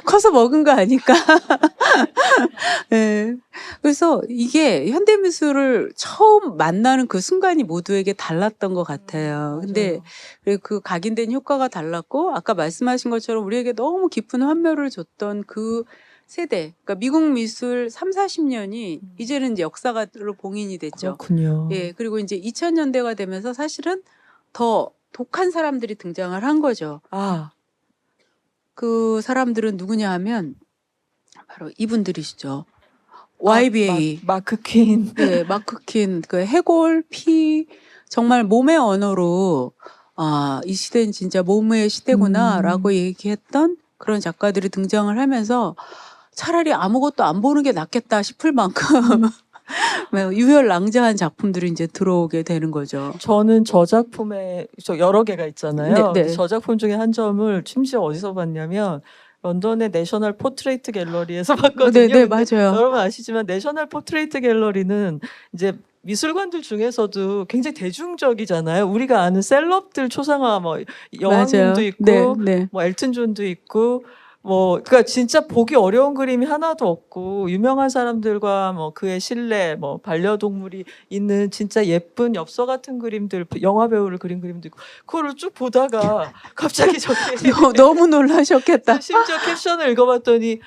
커서 먹은 거 아닐까? 네. 그래서 이게 현대미술을 처음 만나는 그 순간이 모두에게 달랐던 것 같아요. 근데 그 각인된 효과가 달랐고 아까 말씀하신 것처럼 우리에게 너무 깊은 환멸을 줬던 그 세대, 그러니까 미국 미술 30-40년이 이제는 이제 역사가로 봉인이 됐죠. 그렇군요. 예, 그리고 이제 2000년대가 되면서 사실은 더 독한 사람들이 등장을 한 거죠. 그 사람들은 누구냐 하면 바로 이분들이시죠. YBA. 마크 퀸. 네, 마크 퀸. 그 해골, 피, 정말 몸의 언어로 이 시대는 진짜 몸의 시대구나라고 얘기했던 그런 작가들이 등장을 하면서 차라리 아무것도 안 보는 게 낫겠다 싶을 만큼 유혈랑자한 작품들이 이제 들어오게 되는 거죠. 저는 저 작품에 여러 개가 있잖아요. 네, 네. 저 작품 중에 한 점을 심지어 어디서 봤냐면 런던의 내셔널 포트레이트 갤러리에서 봤거든요. 네, 근데 맞아요. 여러분 아시지만 내셔널 포트레이트 갤러리는 이제 미술관들 중에서도 굉장히 대중적이잖아요. 우리가 아는 셀럽들 초상화 여왕님도 맞아요. 있고 네, 네. 엘튼 존도 있고 그러니까 진짜 보기 어려운 그림이 하나도 없고 유명한 사람들과 그의 실내 반려동물이 있는 진짜 예쁜 엽서 같은 그림들, 영화 배우를 그린 그림도 있고 그거를 쭉 보다가 갑자기 저게 너무 놀라셨겠다. 심지어 캡션을 읽어봤더니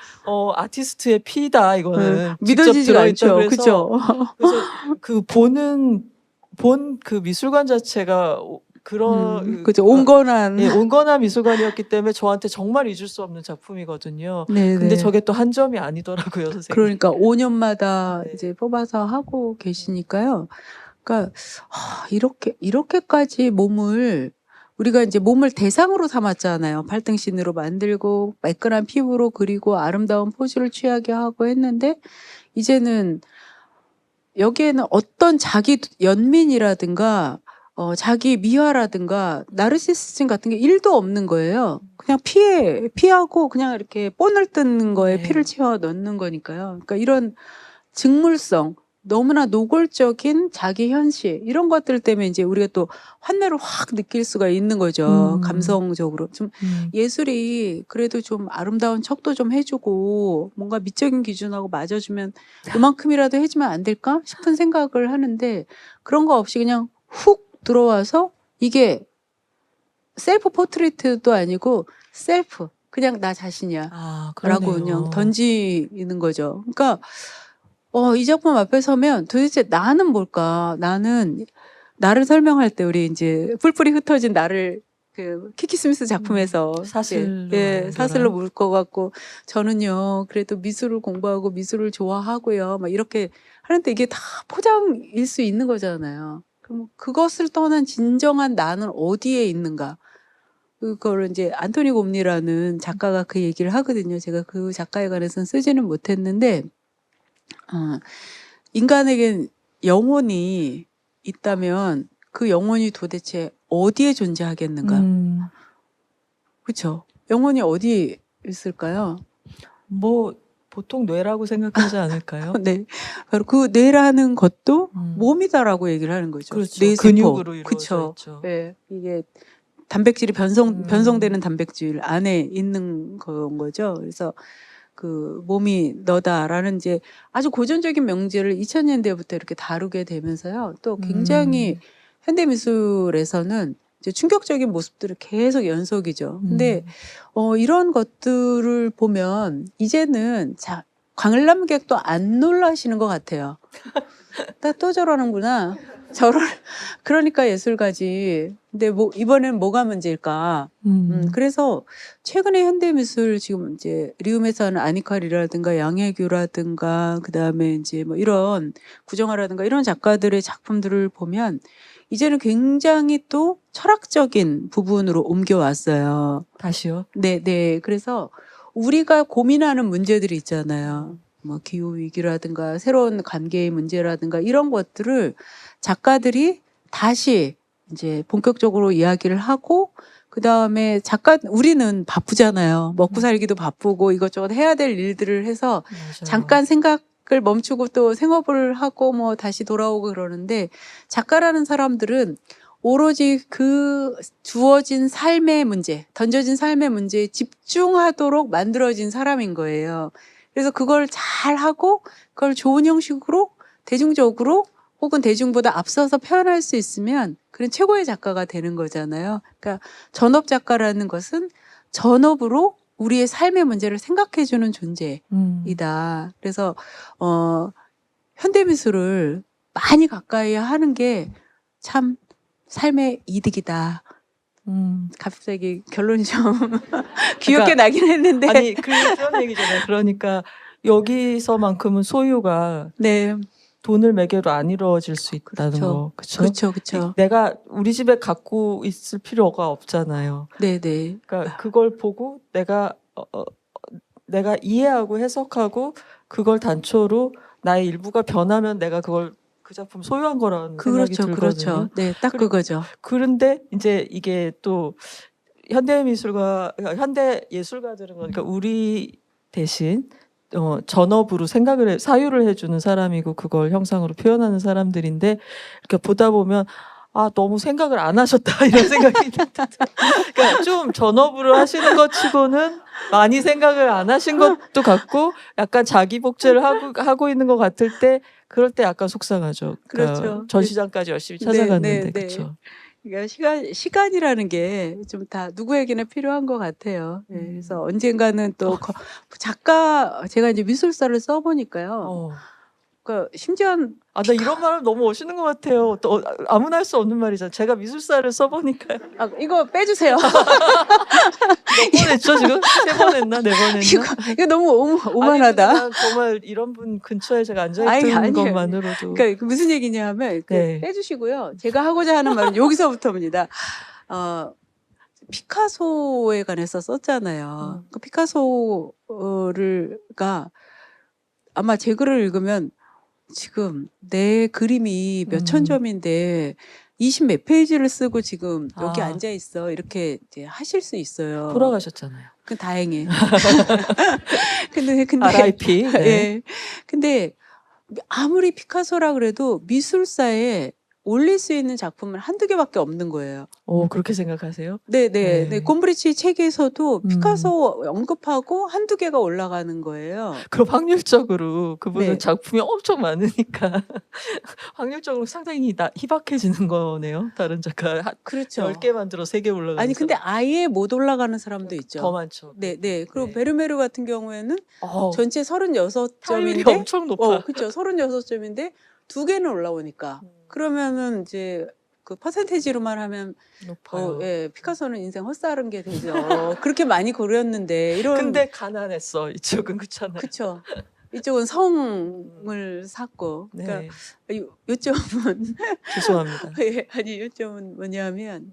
아티스트의 피다 이거는 믿어지지가 않죠. 그렇죠. 그래서 그 본 그 미술관 자체가 그런 그죠. 온건한. 예, 온건한 미술관이었기 때문에 저한테 정말 잊을 수 없는 작품이거든요. 네, 근데 네. 저게 또 한 점이 아니더라고요, 선생님. 그러니까 5년마다 네. 이제 뽑아서 하고 계시니까요. 그러니까 이렇게까지 우리가 이제 몸을 대상으로 삼았잖아요. 팔등신으로 만들고 매끈한 피부로 그리고 아름다운 포즈를 취하게 하고 했는데 이제는 여기에는 어떤 자기 연민이라든가 자기 미화라든가 나르시시즘 같은 게 1도 없는 거예요. 그냥 피하고 그냥 이렇게 본을 뜯는 거에 네. 피를 채워 넣는 거니까요. 그러니까 이런 직물성, 너무나 노골적인 자기 현실 이런 것들 때문에 이제 우리가 또 환멸을 확 느낄 수가 있는 거죠. 감성적으로. 좀 예술이 그래도 좀 아름다운 척도 좀 해주고 뭔가 미적인 기준하고 맞아주면 이만큼이라도 해주면 안 될까 싶은 생각을 하는데 그런 거 없이 그냥 훅 들어와서 이게 셀프 포트레이트도 아니고 셀프 그냥 나 자신이야 라고 그냥 던지는 거죠. 그러니까 이 작품 앞에 서면 도대체 나는 뭘까? 나를 설명할 때 우리 이제 뿔뿔이 흩어진 나를 그 키키 스미스 작품에서 사슬로 물 것 같고 저는요 그래도 미술을 공부하고 미술을 좋아하고요 막 이렇게 하는데 이게 다 포장일 수 있는 거잖아요. 그럼 그것을 떠난 진정한 나는 어디에 있는가? 그거를 이제 안토니 곰니라는 작가가 그 얘기를 하거든요. 제가 그 작가에 관해서는 쓰지는 못했는데 인간에겐 영혼이 있다면 그 영혼이 도대체 어디에 존재하겠는가? 그렇죠. 영혼이 어디에 있을까요? 보통 뇌라고 생각하지 않을까요? 네. 바로 그 뇌라는 것도 몸이다라고 얘기를 하는 거죠. 그렇죠. 뇌세포. 근육으로 이루어져 그쵸. 있죠. 네. 이게 단백질이 변성되는 단백질 안에 있는 건 거죠. 그래서 그 몸이 너다라는 이제 아주 고전적인 명제를 2000년대부터 이렇게 다루게 되면서요. 또 굉장히 현대미술에서는 이제 충격적인 모습들을 계속 연속이죠. 근데 이런 것들을 보면 이제는 관람객도 안 놀라시는 것 같아요. 나 또 저러는구나. 저런 그러니까 예술가지. 근데 뭐 이번엔 뭐가 문제일까? 그래서 최근에 현대미술 지금 이제 리움에서 하는 아니칼이라든가 양혜규라든가 그다음에 이제 뭐 이런 구정화라든가 이런 작가들의 작품들을 보면 이제는 굉장히 또 철학적인 부분으로 옮겨왔어요. 다시요? 네, 네. 그래서 우리가 고민하는 문제들이 있잖아요. 뭐 기후 위기라든가 새로운 관계의 문제라든가 이런 것들을 작가들이 다시 이제 본격적으로 이야기를 하고 그다음에 우리는 바쁘잖아요. 먹고 살기도 바쁘고 이것저것 해야 될 일들을 해서 맞아요. 잠깐 생각을 멈추고 또 생업을 하고 뭐 다시 돌아오고 그러는데 작가라는 사람들은 오로지 그 주어진 삶의 문제, 던져진 삶의 문제에 집중하도록 만들어진 사람인 거예요. 그래서 그걸 잘 하고 그걸 좋은 형식으로 대중적으로 혹은 대중보다 앞서서 표현할 수 있으면 그런 최고의 작가가 되는 거잖아요. 그러니까 전업 작가라는 것은 전업으로 우리의 삶의 문제를 생각해주는 존재이다. 그래서 현대미술을 많이 가까이 하는 게 참 삶의 이득이다. 갑자기 결론이 좀 귀엽게 나긴 했는데. 아니 그런 얘기잖아요. 그러니까 여기서만큼은 소유가 네, 돈을 매개로 안 이루어질 수 있다는 그렇죠. 거, 그렇죠? 그렇죠, 그렇죠. 내가 우리 집에 갖고 있을 필요가 없잖아요. 네, 네. 그러니까 그걸 보고 내가 이해하고 해석하고 그걸 단초로 나의 일부가 변하면 내가 그 작품 소유한 거라는 생각이 그렇죠, 들거든요. 그렇죠. 네, 딱 그리고 그거죠. 그런데 이제 이게 또 현대 예술가들은 그러니까 우리 대신 전업으로 사유를 해주는 사람이고 그걸 형상으로 표현하는 사람들인데 이렇게 보다 보면 아 너무 생각을 안 하셨다 이런 생각이 듭니다. 그러니까 좀 전업으로 하시는 것 치고는 많이 생각을 안 하신 것도 같고 약간 자기 복제를 하고 있는 것 같을 때 그럴 때 약간 속상하죠. 그러니까 그렇죠. 전시장까지 열심히 네, 찾아갔는데 네, 네. 그렇죠. 그러니까 시간이라는 게 좀 다 누구에게나 필요한 것 같아요. 예, 그래서 언젠가는 또 제가 이제 미술사를 써보니까요. 그러니까 심지어 나 이런 말을 너무 멋있는 것 같아요. 또 아무나 할 수 없는 말이잖아. 제가 미술사를 써보니까요. 이거 빼주세요. 몇 번 했죠 지금? 3번 했나? 4번 했나? 이거 너무 아니 근데 오만하다. 난 정말 이런 분 근처에 제가 앉아있던 아니에요. 것만으로도 그러니까 무슨 얘기냐면 네. 빼주시고요. 제가 하고자 하는 말은 여기서부터입니다. 피카소에 관해서 썼잖아요. 그 피카소가 아마 제 글을 읽으면 지금 내 그림이 몇천 점인데 20 몇 페이지를 쓰고 지금 여기 아. 앉아 있어 이렇게 이제 하실 수 있어요. 돌아가셨잖아요. 그 다행해. 근데 RIP. 네. 예. 근데 아무리 피카소라 그래도 미술사에 올릴 수 있는 작품은 한두 개밖에 없는 거예요. 그렇게 생각하세요? 네, 네, 네. 네. 곰브리치 책에서도 피카소 언급하고 한두 개가 올라가는 거예요. 그럼 확률적으로 그분은 네. 작품이 엄청 많으니까 확률적으로 상당히 희박해지는 거네요. 다른 작가 그렇죠. 10개 만들어 3개 올라가는 아니 근데 사람. 아예 못 올라가는 사람도 있죠. 더 많죠. 네, 네. 그리고 네. 베르메르 같은 경우에는 타율이 전체 36점인데 엄청 높아. 그렇죠. 36점인데 2개는 올라오니까. 그러면은 이제 그 퍼센테이지로만 하면 높아요. 예, 피카소는 인생 헛살은 게 되죠. 그렇게 많이 그렸는데 근데 가난했어. 이쪽은 그렇잖아요. 그렇죠. 이쪽은 성을 샀고. 그러니까 네. 요점은 죄송합니다. 예, 아니 요점은 뭐냐면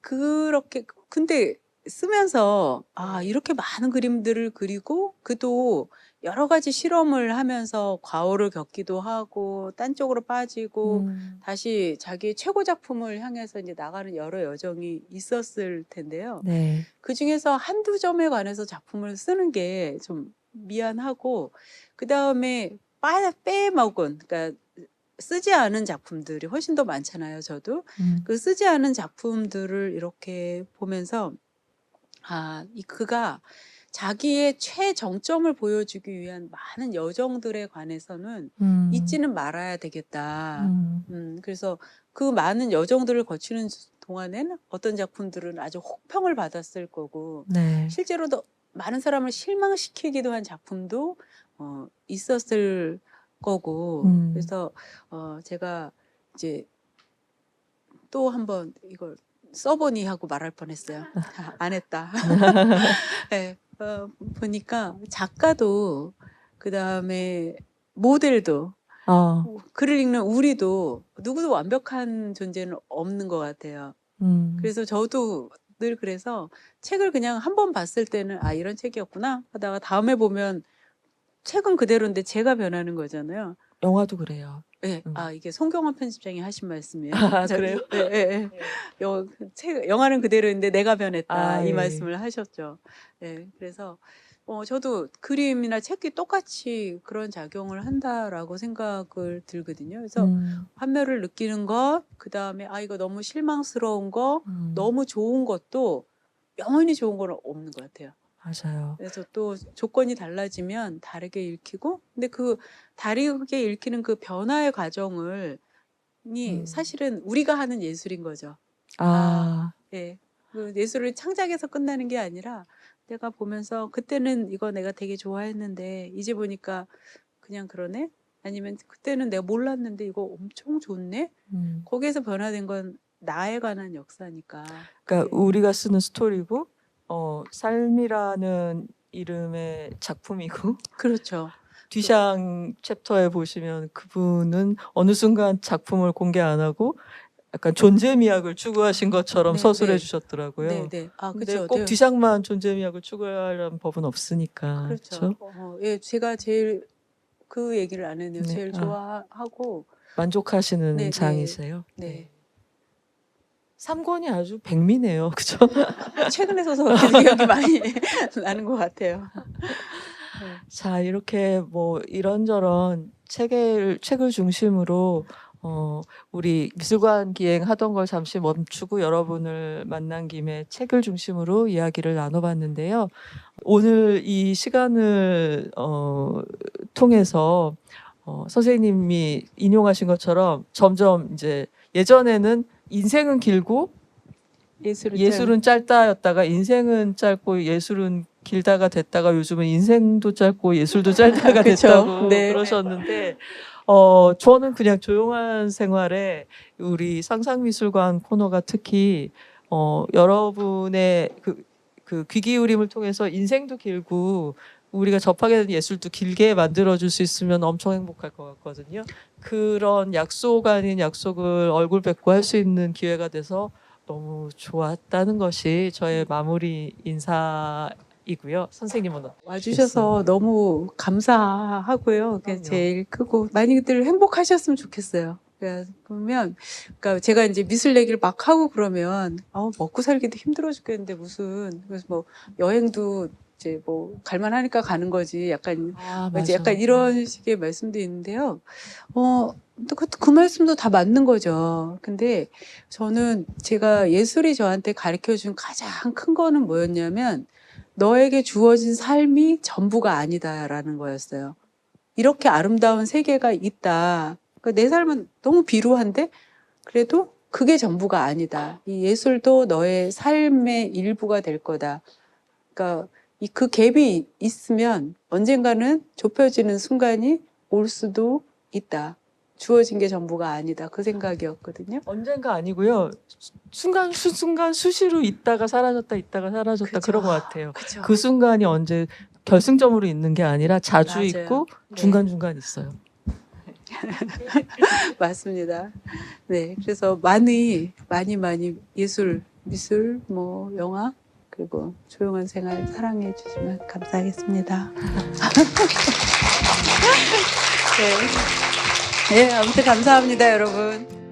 그렇게 근데 쓰면서 이렇게 많은 그림들을 그리고 그도 여러 가지 실험을 하면서 과오를 겪기도 하고 딴 쪽으로 빠지고 다시 자기의 최고 작품을 향해서 이제 나가는 여러 여정이 있었을 텐데요. 네. 그 중에서 한두 점에 관해서 작품을 쓰는 게 좀 미안하고 그 다음에 빼먹은 그러니까 쓰지 않은 작품들이 훨씬 더 많잖아요. 저도 그 쓰지 않은 작품들을 이렇게 보면서 그가 자기의 최정점을 보여주기 위한 많은 여정들에 관해서는 잊지는 말아야 되겠다. 그래서 그 많은 여정들을 거치는 동안에는 어떤 작품들은 아주 혹평을 받았을 거고 네. 실제로도 많은 사람을 실망시키기도 한 작품도 있었을 거고 그래서 제가 이제 또 한번 이걸 써보니 하고 말할 뻔했어요. 안 했다. 네, 보니까 작가도 그 다음에 모델도 아, 글을 읽는 우리도 누구도 완벽한 존재는 없는 것 같아요. 그래서 저도 늘 그래서 책을 그냥 한 번 봤을 때는 아 이런 책이었구나 하다가 다음에 보면 책은 그대로인데 제가 변하는 거잖아요. 영화도 그래요. 네, 아 이게 송경원 편집장이 하신 말씀이에요. 아, 그래요? 네, 네, 네. 영화는 그대로인데 내가 변했다 아, 이 예. 말씀을 하셨죠. 네, 그래서 저도 그림이나 책이 똑같이 그런 작용을 한다라고 생각을 들거든요. 그래서 환멸을 느끼는 것, 그 다음에 아 이거 너무 실망스러운 거, 너무 좋은 것도 영원히 좋은 건 없는 것 같아요. 맞아요. 그래서 또 조건이 달라지면 다르게 읽히고, 근데 그 다르게 읽히는 그 변화의 과정을 사실은 우리가 하는 예술인 거죠. 예. 그 예술을 창작해서 끝나는 게 아니라 내가 보면서 그때는 이거 내가 되게 좋아했는데 이제 보니까 그냥 그러네? 아니면 그때는 내가 몰랐는데 이거 엄청 좋네? 거기에서 변화된 건 나에 관한 역사니까. 그러니까 그게 우리가 쓰는 스토리고, 삶이라는 이름의 작품이고, 그렇죠. 뒤샹 챕터에 보시면 그분은 어느 순간 작품을 공개 안 하고 약간 존재미학을 추구하신 것처럼 네, 서술해 네. 주셨더라고요. 네, 네. 아, 근데 그렇죠. 꼭 뒤샹만 존재미학을 추구하려는 법은 없으니까. 그렇죠. 그렇죠? 예, 제가 제일 그 얘기를 안 했네요. 네, 제일 좋아하고 만족하시는 네, 네, 장이세요. 네. 3권이 아주 백미네요. 그죠? 최근에 써서 기억이 많이 나는 것 같아요. 자, 이렇게 뭐 이런저런 책을 중심으로 우리 미술관 기행 하던 걸 잠시 멈추고 여러분을 만난 김에 책을 중심으로 이야기를 나눠봤는데요. 오늘 이 시간을 통해서 선생님이 인용하신 것처럼 점점 이제 예전에는 인생은 길고 예술은 짧다였다가 인생은 짧고 예술은 길다가 됐다가 요즘은 인생도 짧고 예술도 짧다가 그쵸. 됐다고 네. 그러셨는데 저는 그냥 조용한 생활에 우리 상상미술관 코너가 특히 여러분의 그 귀 기울임을 통해서 인생도 길고 우리가 접하게 되는 예술도 길게 만들어줄 수 있으면 엄청 행복할 것 같거든요. 그런 약속 아닌 약속을 얼굴 뵙고 할 수 있는 기회가 돼서 너무 좋았다는 것이 저의 마무리 인사이고요. 선생님은 와주셔서 너무 감사하고요. 그게 그럼요. 제일 크고 많이들 행복하셨으면 좋겠어요. 그러면 그러니까 제가 이제 미술 얘기를 막 하고 그러면 먹고 살기도 힘들어 죽겠는데 무슨 그래서 뭐 여행도 이제 뭐 갈만하니까 가는 거지 약간 이제 약간 이런 식의 말씀도 있는데요. 그 말씀도 다 맞는 거죠. 근데 저는 제가 예술이 저한테 가르쳐 준 가장 큰 거는 뭐였냐면 너에게 주어진 삶이 전부가 아니다라는 거였어요. 이렇게 아름다운 세계가 있다. 그러니까 내 삶은 너무 비루한데 그래도 그게 전부가 아니다. 이 예술도 너의 삶의 일부가 될 거다. 그러니까 그 갭이 있으면 언젠가는 좁혀지는 순간이 올 수도 있다. 주어진 게 전부가 아니다. 그 생각이었거든요. 언젠가 아니고요. 순간 수시로 있다가 사라졌다 그죠. 그런 것 같아요. 그죠. 그 순간이 언제 결승점으로 있는 게 아니라 자주 맞아요. 있고 네. 중간중간 있어요. 맞습니다. 네, 그래서 많이 예술, 미술, 뭐 영화 그리고 조용한 생활 사랑해 주시면 감사하겠습니다. 네, 아무튼 감사합니다, 여러분.